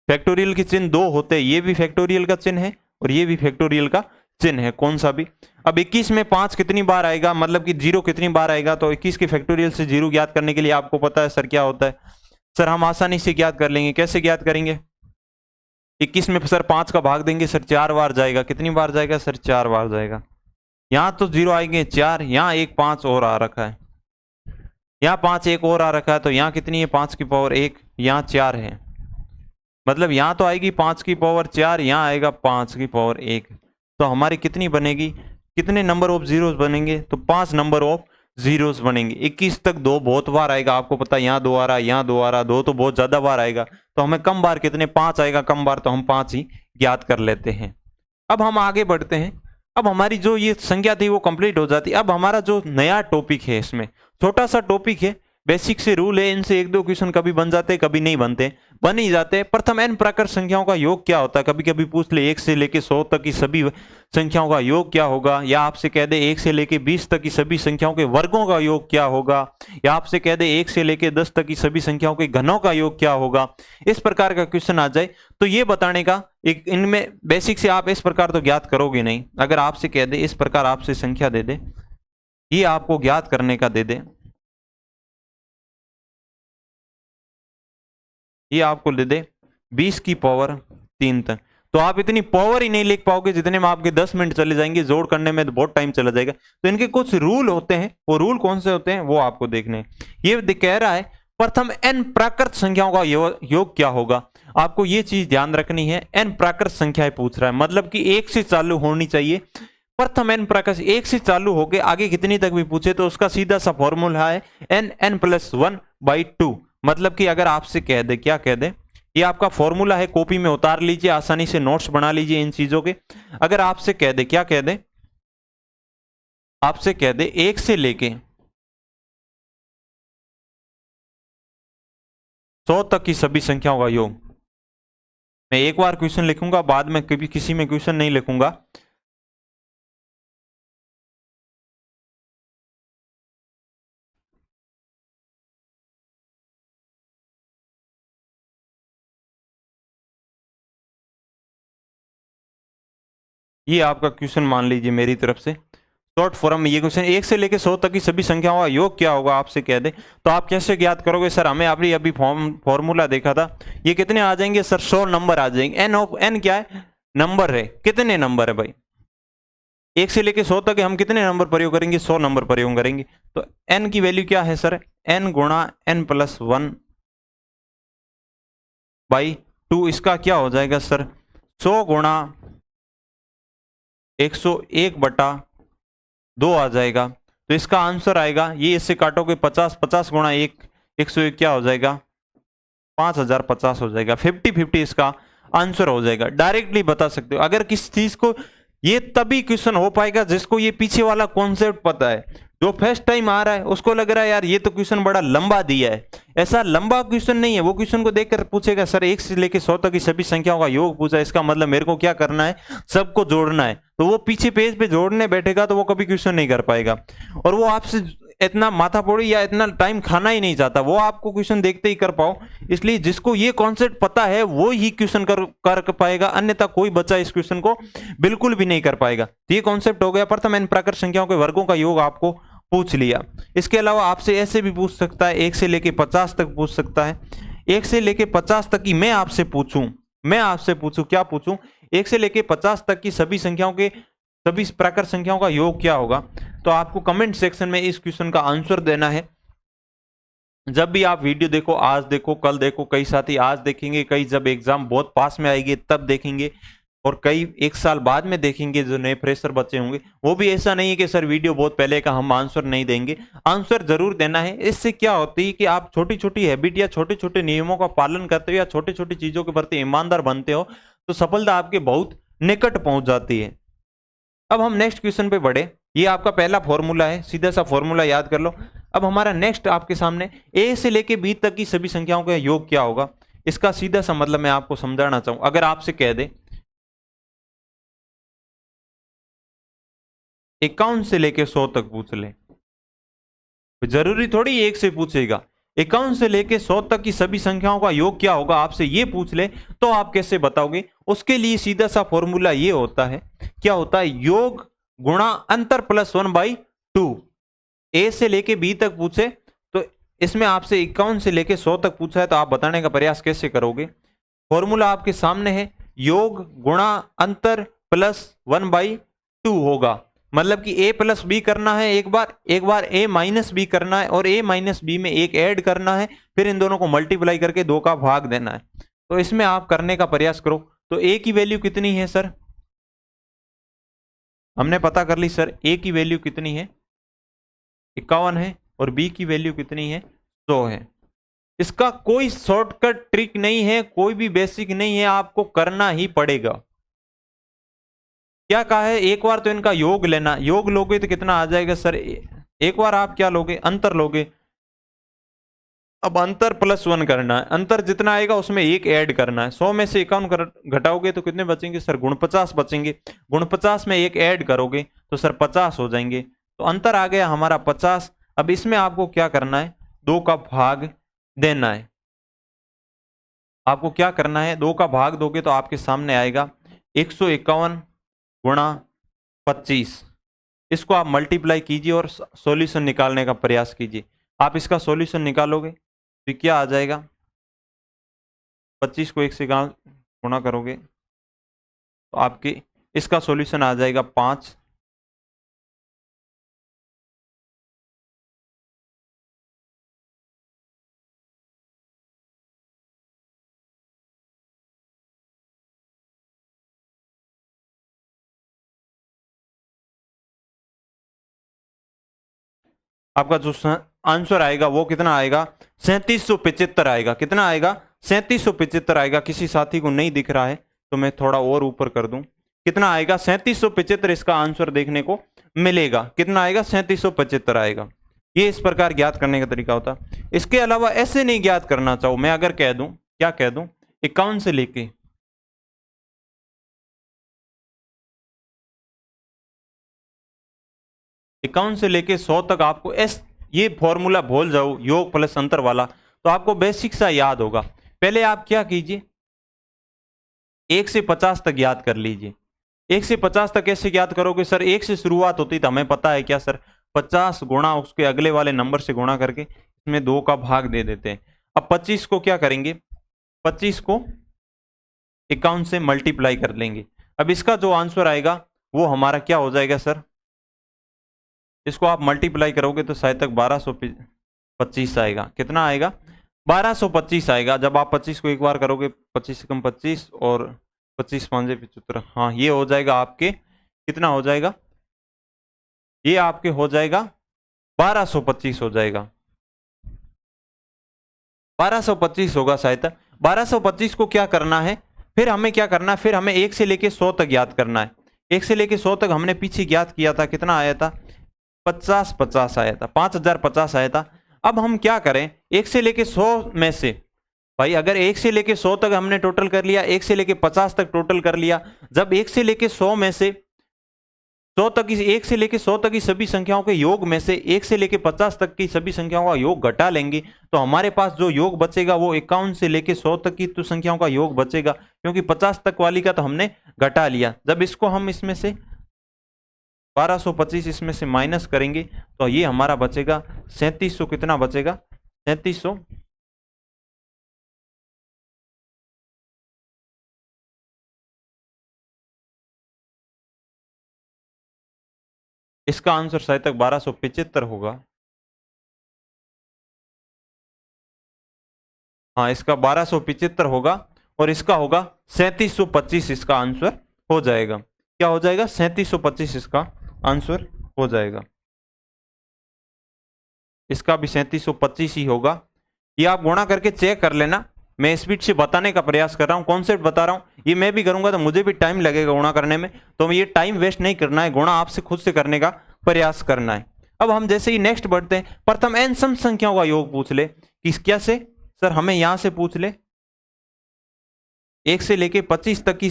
फैक्टोरियल के चिन्ह 2 होते हैं। ये भी फैक्टोरियल का चिन्ह है और ये भी फैक्टोरियल का चिन्ह है, कौन सा भी। अब 21 में 5 कितनी बार आएगा, मतलब कि 0 कितनी बार आएगा? तो 21 के फैक्टोरियल से 0 ज्ञात करने के लिए आपको पता है सर क्या होता है? सर हम आसानी से ज्ञात कर लेंगे। कैसे ज्ञात करेंगे? 21 में सर 5 का भाग देंगे सर, 4 बार जाएगा। कितनी बार जाएगा सर? 4 बार जाएगा। यहाँ तो 0 आएंगे 4, यहाँ एक 5 और आ रखा है, यहाँ 5 एक और आ रखा है, तो यहाँ कितनी है? 5 की पावर 1, यहाँ 4 है। मतलब यहाँ तो आएगी 5 की पावर 4, यहाँ आएगा 5 की पावर 1। तो हमारी कितनी बनेगी? कितने नंबर ऑफ जीरोस बनेंगे? तो 5 नंबर ऑफ जीरोस बनेंगे। 21 तक 2 बहुत बार आएगा, आपको पता है। यहाँ 2 आ रहा है, यहाँ 2 आ रहा है, 2 तो बहुत ज्यादा बार आएगा। तो हमें कम बार कितने? 5 आएगा कम बार, तो हम 5 ही ज्ञात कर लेते हैं। अब हम आगे बढ़ते हैं। अब हमारी जो ये संख्या थी वो कंप्लीट हो जाती। अब हमारा जो नया टॉपिक है, इसमें छोटा सा टॉपिक है, बेसिक से रूल है। इनसे 1-2 क्वेश्चन कभी बन जाते हैं, कभी नहीं बनते, बन ही जाते हैं। प्रथम n प्राकृत संख्याओं का योग क्या होता है? कभी कभी पूछ ले 1 से लेके 100 तक की सभी संख्याओं का योग क्या होगा, या आपसे कह दे 1 से लेके 20 तक की सभी संख्याओं के वर्गों का योग क्या होगा, या आपसे कह दे 1 से लेके 10 तक की सभी संख्याओं के घनों का योग क्या होगा। इस प्रकार का क्वेश्चन आ जाए तो ये बताने का एक, इनमें बेसिक से आप इस प्रकार तो ज्ञात करोगे नहीं। अगर आपसे कह दे इस प्रकार, आपसे संख्या दे दे, ये आपको ज्ञात करने का दे दे, ये आपको दे दे 20 की पावर 3 तक, तो आप इतनी पावर ही नहीं लिख पाओगे जितने में आपके 10 मिनट चले जाएंगे। जोड़ करने में तो बहुत टाइम चला जाएगा। तो इनके कुछ रूल होते हैं, वो रूल कौन से होते हैं वो आपको देखने हैं। ये कह रहा है प्रथम n प्राकृत संख्याओं का योग क्या होगा। आपको ये चीज ध्यान रखनी है, n प्राकृत संख्याएं पूछ रहा है, मतलब कि 1 से चालू होनी चाहिए। प्रथम n प्राकृत 1 से चालू होके आगे कितनी तक भी पूछे तो उसका सीधा सा फॉर्मूला है n+1/2। मतलब कि अगर आपसे कह दे, क्या कह दे, ये आपका फॉर्मूला है, कॉपी में उतार लीजिए, आसानी से नोट्स बना लीजिए इन चीजों के। अगर आपसे कह दे, क्या कह दे, आपसे कह दे 1 से लेके 100 तक की सभी संख्याओं का योग। मैं एक बार क्वेश्चन लिखूंगा, बाद में कभी किसी में क्वेश्चन नहीं लिखूंगा। ये आपका क्वेश्चन मान लीजिए मेरी तरफ से शॉर्ट फॉर्म में। ये क्वेश्चन 1 से लेकर 100 तक की सभी संख्याओं का योग क्या होगा आपसे कह दे, तो आप कैसे ज्ञात करोगे? सर हमें अभी फॉर्मूला देखा था, ये कितने आ जाएंगे सर? 100 नंबर आ जाएंगे। n क्या है? नंबर है। कितने नंबर है भाई? 1 से लेके 100 तक हम कितने नंबर प्रयोग करेंगे? 100 नंबर प्रयोग करेंगे। तो n की वैल्यू क्या है सर? n गुणा n प्लस 1 बाई 2। इसका क्या हो जाएगा सर? 100 गुणा 101 बटा 2 आ जाएगा। तो इसका आंसर आएगा, ये इससे काटोगे 50, 50 गुणा 1 101 क्या हो जाएगा? 5050 हो जाएगा। 50-50 इसका आंसर हो जाएगा। डायरेक्टली बता सकते हो। अगर किसी चीज को, ये तभी क्वेश्चन हो पाएगा जिसको ये पीछे वाला कॉन्सेप्ट पता है। जो फर्स्ट टाइम आ रहा है उसको लग रहा है यार ये तो क्वेश्चन बड़ा लंबा दिया है। ऐसा लंबा क्वेश्चन नहीं है। वो क्वेश्चन को देखकर पूछेगा सर 1 से लेकर 100 तक की सभी संख्याओं का योग पूछा, इसका मतलब मेरे को क्या करना है? सबको जोड़ना है। तो वो पीछे पेज पे जोड़ने बैठेगा तो वो कभी क्वेश्चन नहीं कर पाएगा। और वो आपसे इतना माथापोड़ी या इतना टाइम खाना ही नहीं चाहता, वो आपको क्वेश्चन देखते ही कर पाओ। इसलिए जिसको ये कॉन्सेप्ट पता है वो ही क्वेश्चन कर पाएगा, अन्यथा कोई बच्चा इस क्वेश्चन को बिल्कुल भी नहीं कर पाएगा। तो ये कॉन्सेप्ट हो गया। प्रथम n प्राकृत संख्याओं के वर्गों का योग आपको पूछ लिया। इसके अलावा आपसे ऐसे भी पूछ सकता है, 1 से लेके 50 तक पूछ सकता है। 1 से लेके 50 तक की मैं आपसे पूछूं क्या पूछूं? 1 से लेके 50 तक की सभी प्राकृत संख्याओं का योग क्या होगा? तो आपको कमेंट सेक्शन में इस क्वेश्चन का आंसर देना है। जब भी आप वीडियो देखो, आज देखो, कल देखो, कई साथी आज देखेंगे, कई जब एग्जाम बहुत पास में आएगी तब देखेंगे, और कई 1 साल बाद में देखेंगे जो नए फ्रेशर बच्चे होंगे। वो भी ऐसा नहीं है कि सर वीडियो बहुत पहले का हम आंसर नहीं देंगे, आंसर जरूर देना है। इससे क्या होती है कि आप छोटी छोटी हैबिट या छोटे छोटे नियमों का पालन करते हो या छोटी छोटी चीजों के प्रति ईमानदार बनते हो तो सफलता आपके बहुत निकट पहुंच जाती है। अब हम नेक्स्ट क्वेश्चन पे बढ़े। ये आपका पहला फॉर्मूला है, सीधा सा फॉर्मूला याद कर लो। अब हमारा नेक्स्ट आपके सामने a से लेके b तक की सभी संख्याओं का योग क्या होगा, इसका सीधा सा मतलब मैं आपको समझाना चाहूं। अगर आपसे कह दे 51 से लेके 100 तक पूछ ले, तो जरूरी थोड़ी 1 से पूछेगा। 51 से लेके 100 तक की सभी संख्याओं का योग क्या होगा आपसे ये पूछ ले तो आप कैसे बताओगे? उसके लिए सीधा सा फॉर्मूला ये होता है, क्या होता है? योग गुणा अंतर प्लस 1/2। ए से लेके बी तक पूछे तो इसमें आपसे 51 से लेके 100 तक पूछा है, तो आप बताने का प्रयास कैसे करोगे? फॉर्मूला आपके सामने है, योग गुणा अंतर प्लस 1/2 होगा। मतलब कि a प्लस बी करना है एक बार a माइनस बी करना है, और a माइनस बी में एक ऐड करना है, फिर इन दोनों को मल्टीप्लाई करके 2 का भाग देना है। तो इसमें आप करने का प्रयास करो। तो a की वैल्यू कितनी है सर? हमने पता कर ली सर, a की वैल्यू कितनी है? 51 है, और b की वैल्यू कितनी है? 100 है। इसका कोई शॉर्टकट ट्रिक नहीं है, कोई भी बेसिक नहीं है, आपको करना ही पड़ेगा। क्या कहा है? एक बार तो इनका योग लेना, योग लोगे तो कितना आ जाएगा सर? एक बार आप क्या लोगे? अंतर लोगे। अब अंतर प्लस 1 करना है, अंतर जितना आएगा उसमें एक ऐड करना है। 100 में से 51 घटाओगे तो कितने बचेंगे सर? 49 बचेंगे। 49 में एक ऐड करोगे तो सर 50 हो जाएंगे। तो अंतर आ गया हमारा 50। अब इसमें आपको क्या करना है? 2 का भाग देना है। आपको क्या करना है? 2 का भाग दोगे तो आपके सामने आएगा 151 गुणा 25। इसको आप मल्टीप्लाई कीजिए और सॉल्यूशन निकालने का प्रयास कीजिए। आप इसका सॉल्यूशन निकालोगे तो क्या आ जाएगा? 25 को 1 से गुणा करोगे तो आपके इसका सॉल्यूशन आ जाएगा 5। आपका जो आंसर आएगा वो कितना आएगा? 3775 आएगा। कितना आएगा? 3775 आएगा। किसी साथी को नहीं दिख रहा है तो मैं थोड़ा और ऊपर कर दूं। कितना आएगा? 3775 इसका आंसर देखने को मिलेगा। कितना आएगा? 3775 आएगा। ये इस प्रकार ज्ञात करने का तरीका होता है। इसके अलावा ऐसे नहीं ज्ञात करना चाहो, मैं अगर कह दूं, क्या कह दूं? 51 से लेके 100 तक आपको ये फॉर्मूला भूल जाओ, योग प्लस अंतर वाला, तो आपको बेसिक सा याद होगा। पहले आप क्या कीजिए? 1 से 50 तक याद कर लीजिए। 1 से 50 तक कैसे याद करोगे सर? 1 से शुरुआत होती तो हमें पता है क्या सर? 50 गुणा उसके अगले वाले नंबर से गुणा करके इसमें 2 का भाग दे देते हैं। अब 25 को क्या करेंगे? 25 को 51 से मल्टीप्लाई कर लेंगे। अब इसका जो आंसर आएगा वो हमारा क्या हो जाएगा सर, इसको आप मल्टीप्लाई करोगे तो शायद तक 1225 आएगा। कितना आएगा? 1225 आएगा। जब आप 25 को एक बार करोगे, 25 से कम 25 और 25 5 75, हाँ ये हो जाएगा आपके, कितना हो जाएगा, ये आपके हो जाएगा 1225 हो जाएगा, 1225 होगा शायद तक। 1225 को क्या करना है, फिर हमें क्या करना है, फिर हमें 1 से लेके 100 तक याद करना है। 1 से लेके 100 तक हमने पीछे ज्ञात किया था, कितना आया था, 50 आया था, 5050 आया था। अब हम क्या करें, 1 से लेके 100 में से, भाई अगर 1 से लेके 100 तक हमने टोटल कर लिया, 1 से लेके 50 तक टोटल कर लिया, जब 1 से लेके 100 में से 100 तक की, 1 से लेके 100 तक की सभी संख्याओं के योग में से 1 से लेके 50 तक की सभी संख्याओं का योग घटा लेंगे, तो हमारे पास जो योग बचेगा वो 51 से लेके 100 तक की तो संख्याओं का योग बचेगा, क्योंकि 50 तक वाली का तो हमने घटा लिया। जब इसको हम इसमें से 1225 इसमें से माइनस करेंगे तो ये हमारा बचेगा 3700, कितना बचेगा, 3700। इसका आंसर शायद तक 1275 होगा। हाँ इसका 1275 होगा और इसका होगा 3725, इसका आंसर हो जाएगा। क्या हो जाएगा, 3725 इसका आंसर हो जाएगा। इसका भी 3725 ही होगा। ये आप गुणा करके चेक कर लेना, मैं स्पीड से बताने का प्रयास कर रहा हूं, कॉन्सेप्ट बता रहा हूं। ये मैं भी करूंगा तो मुझे भी टाइम लगेगा गुणा करने में, तो ये टाइम वेस्ट नहीं करना है, गुणा आपसे खुद से करने का प्रयास करना है। अब हम जैसे ही नेक्स्ट बढ़ते हैं, प्रथम n सम संख्याओं का योग पूछ ले। किस क्या से सर, हमें यहां से पूछ ले 1 से लेके 25 तक की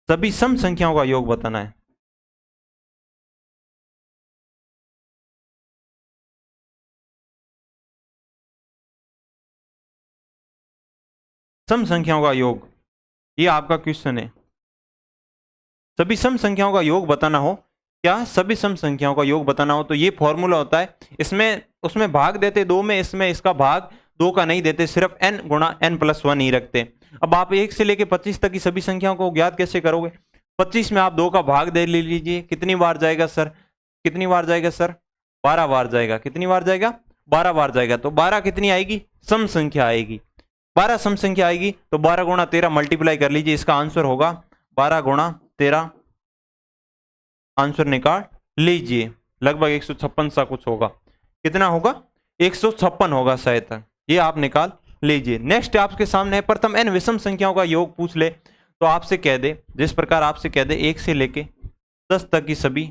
सभी सम संख्याओं का योग बताना है। सम संख्याओं का योग, ये आपका क्वेश्चन है। सभी सम संख्याओं का योग बताना हो, क्या सभी सम संख्याओं का योग बताना हो, तो ये फॉर्मूला होता है। इसमें उसमें भाग देते 2 में, इसमें इसका भाग 2 का नहीं देते, सिर्फ n गुणा n+1 ही रखते। अब आप 1 से लेके 25 तक की सभी संख्याओं को ज्ञात कैसे करोगे, 25 में आप 2 का भाग दे लीजिए, कितनी बार जाएगा सर, कितनी बार जाएगा सर, 12 बार जाएगा। कितनी बार जाएगा, 12 बार जाएगा। तो 12 कितनी आएगी, सम संख्या आएगी। 12 सम संख्या आएगी तो 12 गुणा 13 मल्टीप्लाई कर लीजिए, इसका आंसर होगा 12 गुणा 13, आंसर निकाल लीजिए, लगभग 156 सा कुछ होगा। कितना होगा, 156 होगा शायद तक, ये आप निकाल लीजिए। नेक्स्ट आपके सामने है प्रथम n विषम संख्याओं का योग पूछ ले, तो आपसे कह दे, जिस प्रकार आपसे कह दे 1 से लेके 10 तक की सभी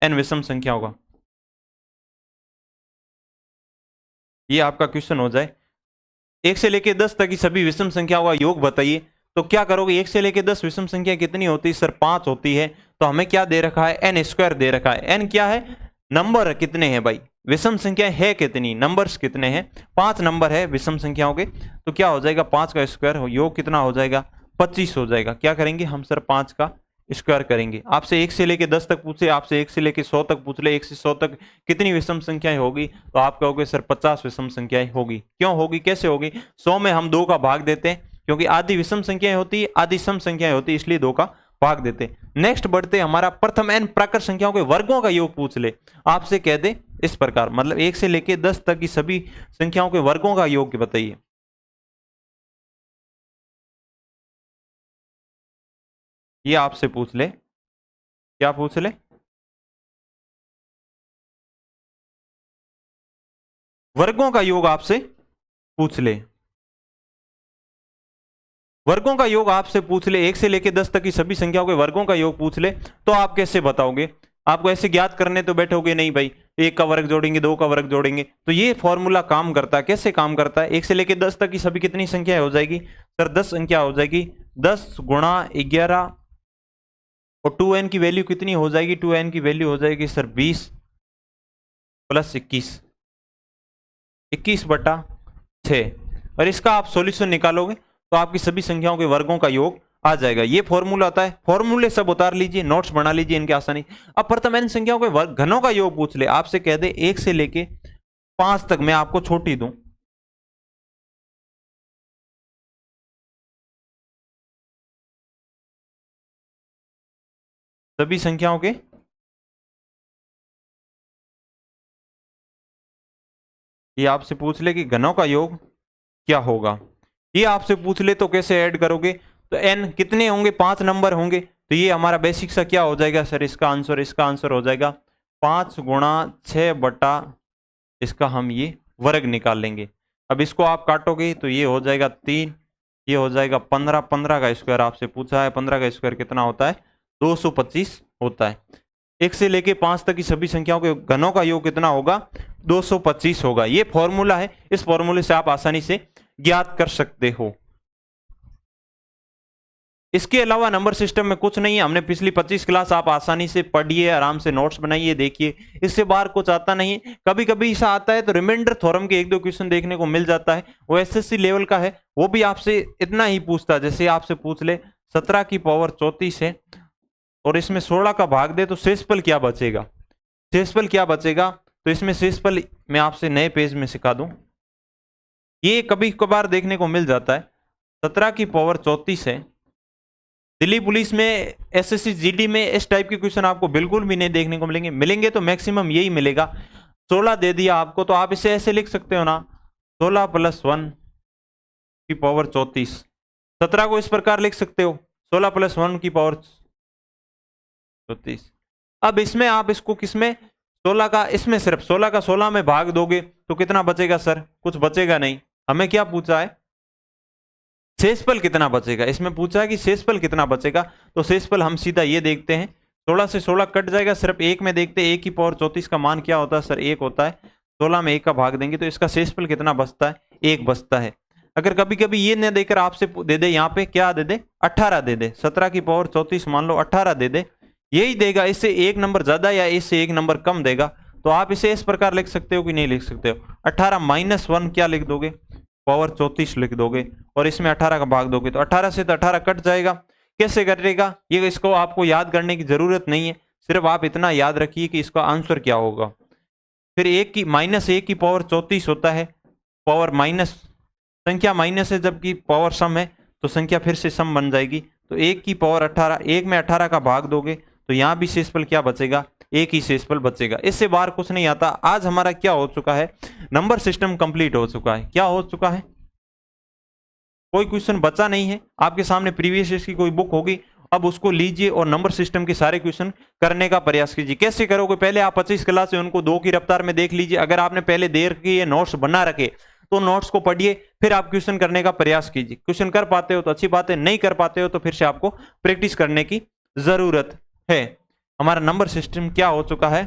n विषम संख्याओं का, ये आपका क्वेश्चन हो जाए 1 से लेके 10 तक की सभी विषम संख्याओं का योग बताइए, तो क्या करोगे, 1 से लेके 10 विषम संख्या कितनी होती है सर, 5 होती है। तो हमें क्या दे रखा है, n² दे रखा है। n क्या है, नंबर कितने हैं भाई, विषम संख्या है कितनी, नंबर्स कितने हैं, 5 नंबर है विषम संख्याओं के। तो क्या हो जाएगा, 5 का स्क्वायर योग कितना हो जाएगा, 25 हो जाएगा। क्या करेंगे हम सर, 5 का स्क्वायर करेंगे। आपसे 1 से लेके 10 तक पूछे, आपसे 1 से लेके 100 तक पूछ ले, 1 से 100 तक कितनी विषम संख्याएं होगी, तो आप कहोगे सर 50 विषम संख्याएं होगी। क्यों होगी, कैसे होगी, 100 में हम 2 का भाग देते हैं, क्योंकि आधी विषम संख्याएं होती है, आधी सम संख्याएं होती है, इसलिए 2 का भाग देते। नेक्स्ट बढ़ते, हमारा प्रथम n प्राकृत संख्याओं के वर्गों का योग पूछ ले। आपसे कह दे इस प्रकार, मतलब 1 से लेके 10 तक की सभी संख्याओं के वर्गों का योग बताइए। ये आपसे पूछ ले, क्या पूछ ले, वर्गों का योग आपसे पूछ ले, वर्गों का योग आपसे पूछ ले, 1 से लेके 10 तक की सभी संख्याओं के वर्गों का योग पूछ ले, तो आप कैसे बताओगे, आपको ऐसे ज्ञात करने तो बैठोगे नहीं भाई, 1 का वर्ग जोड़ेंगे, 2 का वर्ग जोड़ेंगे। तो ये फॉर्मूला काम करता है, कैसे काम करता है, 1 से लेके 10 तक की सभी कितनी संख्या हो जाएगी सर, 10 संख्या हो जाएगी, 10 गुणा 11 और 2n की वैल्यू कितनी हो जाएगी, 2n की वैल्यू हो जाएगी सर 20 प्लस 21, 21/6। और इसका आप सॉल्यूशन निकालोगे तो आपकी सभी संख्याओं के वर्गों का योग आ जाएगा। ये फॉर्मूला आता है, फॉर्मूले सब उतार लीजिए, नोट्स बना लीजिए इनके आसानी। अब प्रथम n संख्याओं के वर्ग घनों का योग पूछ ले, आपसे कह दे 1 से लेके 5 तक, मैं आपको छोटी दूं, सभी संख्याओं के ये आपसे पूछ ले कि घनों का योग क्या होगा, ये आपसे पूछ ले तो कैसे ऐड करोगे, तो n कितने होंगे, 5 नंबर होंगे, तो ये हमारा बेसिक सा क्या हो जाएगा सर, इसका आंसर हो जाएगा 5 गुणा 6 बटा इसका हम ये वर्ग निकाल लेंगे। अब इसको आप काटोगे तो ये हो जाएगा 3, ये हो जाएगा 15, 15 का स्क्वायर आपसे पूछा है, 15 का स्क्वायर कितना होता है, 225 होता है। 1 से लेके 5 तक की सभी संख्याओं के घनों का योग कितना होगा, 225 होगा। ये फॉर्मूला है, इस फॉर्मूले से आप आसानी से ज्ञात कर सकते हो। इसके अलावा नंबर सिस्टम में कुछ नहीं है, हमने पिछली 25 क्लास आप आसानी से पढ़िए, आराम से नोट्स बनाइए, देखिए, इससे बाहर कुछ आता नहीं है। कभी कभी ऐसा आता है तो रिमाइंडर थ्योरम के 1-2 क्वेश्चन देखने को मिल जाता है, वो एसएससी लेवल का है, वो भी आपसे इतना ही पूछता है, जैसे आपसे पूछ ले 17 की पावर 34 है और इसमें 16 का भाग दे तो शेषफल क्या बचेगा, शेषफल क्या बचेगा, तो इसमें शेषफल मैं आपसे नए पेज में सिखा दूं, ये कभी कभार देखने को मिल जाता है। 17 की पावर 34 है, दिल्ली पुलिस में, एसएससी जीडी में इस टाइप के क्वेश्चन आपको बिल्कुल भी नहीं देखने को मिलेंगे, मिलेंगे तो मैक्सिमम यही मिलेगा। 16 दे दिया आपको तो आप इसे ऐसे लिख सकते हो ना, 16 + 1 की पावर 34। 17 को इस प्रकार लिख सकते हो, 16 + 1 की पावर 34। अब इसमें आप इसको किसमें, 16 का, इसमें सिर्फ 16 का 16 में भाग दोगे तो कितना बचेगा सर, कुछ बचेगा नहीं। हमें क्या पूछा है, शेषफल कितना बचेगा, इसमें पूछा है कि शेषफल कितना बचेगा, तो शेषफल हम सीधा ये देखते हैं, 16 से 16 कट जाएगा, सिर्फ 1 में देखते हैं, 1 की पावर 34 का मान क्या होता है सर, 1 होता है, 16 में 1 का भाग देंगे तो इसका शेषफल कितना बचता है, 1 बचता है। अगर कभी कभी ये न देकर आपसे दे दे, यहाँ पे क्या दे दे, 18 दे दे, 17 की पावर 34 मान लो 18 दे दे, यही देगा, इससे 1 नंबर ज्यादा या इससे 1 नंबर कम देगा, तो आप इसे इस प्रकार लिख सकते हो कि नहीं लिख सकते हो, 18 - 1 क्या लिख दोगे, पावर 34 लिख दोगे, और इसमें 18 का भाग दोगे तो 18 से तो 18 कट जाएगा। कैसे कटेगा ये, इसको आपको याद करने की जरूरत नहीं है, सिर्फ आप इतना याद रखिए कि इसका आंसर क्या होगा। फिर -1 की पावर 34 होता है, पावर माइनस, संख्या माइनस है जबकि पावर सम है तो संख्या फिर से सम बन जाएगी, तो 1 की पावर 18, 1 में 18 का भाग दोगे तो यहाँ भी शेषफल क्या बचेगा, 1 ही शेषफल बचेगा। इससे बाहर कुछ नहीं आता। आज हमारा क्या हो चुका है, नंबर सिस्टम कंप्लीट हो चुका है। क्या हो चुका है, कोई क्वेश्चन बचा नहीं है। आपके सामने प्रीवियस ईयर की कोई बुक होगी, अब उसको लीजिए और नंबर सिस्टम के सारे क्वेश्चन करने का प्रयास कीजिए। कैसे करोगे, पहले आप 25 क्लास है उनको 2 की रफ्तार में देख लीजिए। अगर आपने पहले देर के ये नोट्स बना रखे तो नोट्स को पढ़िए, फिर आप क्वेश्चन करने का प्रयास कीजिए। क्वेश्चन कर पाते हो तो अच्छी बात है, नहीं कर पाते हो तो फिर से आपको प्रैक्टिस करने की जरूरत है। हमारा नंबर सिस्टम क्या हो चुका है,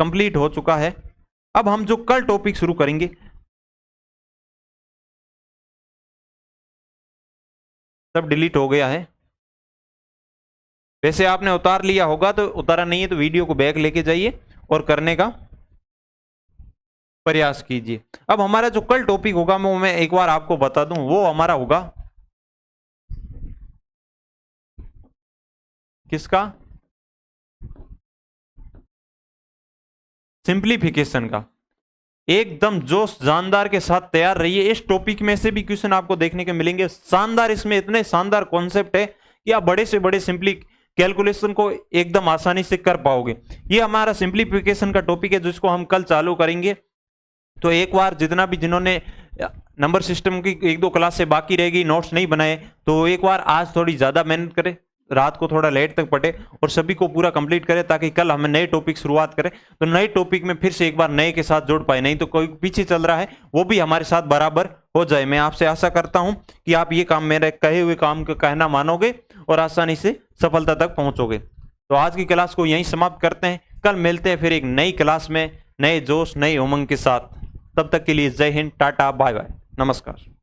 कंप्लीट हो चुका है। अब हम जो कल टॉपिक शुरू करेंगे, सब डिलीट हो गया है। वैसे आपने उतार लिया होगा, तो उतारा नहीं है तो वीडियो को बैक लेके जाइए और करने का प्रयास कीजिए। अब हमारा जो कल टॉपिक होगा वो मैं एक बार आपको बता दूं, वो हमारा होगा किसका, सिंप्लीफिकेशन का। एकदम जोश जानदार के साथ तैयार रहिए। इस टॉपिक में से भी क्वेश्चन आपको देखने के मिलेंगे शानदार। इसमें इतने शानदार कॉन्सेप्ट है कि आप बड़े से बड़े सिंपली कैलकुलेशन को एकदम आसानी से कर पाओगे। ये हमारा सिंप्लीफिकेशन का टॉपिक है जिसको हम कल चालू करेंगे। तो एक बार जितना भी जिन्होंने नंबर सिस्टम की 1-2 क्लास से बाकी रहेगी, नोट्स नहीं बनाए, तो एक बार आज थोड़ी ज्यादा मेहनत करें, रात को थोड़ा लेट तक पढ़े और सभी को पूरा कंप्लीट करें, ताकि कल हम नए टॉपिक शुरुआत करें तो नए टॉपिक में फिर से एक बार नए के साथ जोड़ पाए। नहीं तो कोई पीछे चल रहा है वो भी हमारे साथ बराबर हो जाए। मैं आपसे आशा करता हूं कि आप ये काम, मेरे कहे हुए काम का कहना मानोगे और आसानी से सफलता तक पहुंचोगे। तो आज की क्लास को यहीं समाप्त करते हैं, कल मिलते हैं फिर एक नई क्लास में, नए जोश, नए उमंग के साथ। तब तक के लिए जय हिंद, टाटा, बाय बाय, नमस्कार।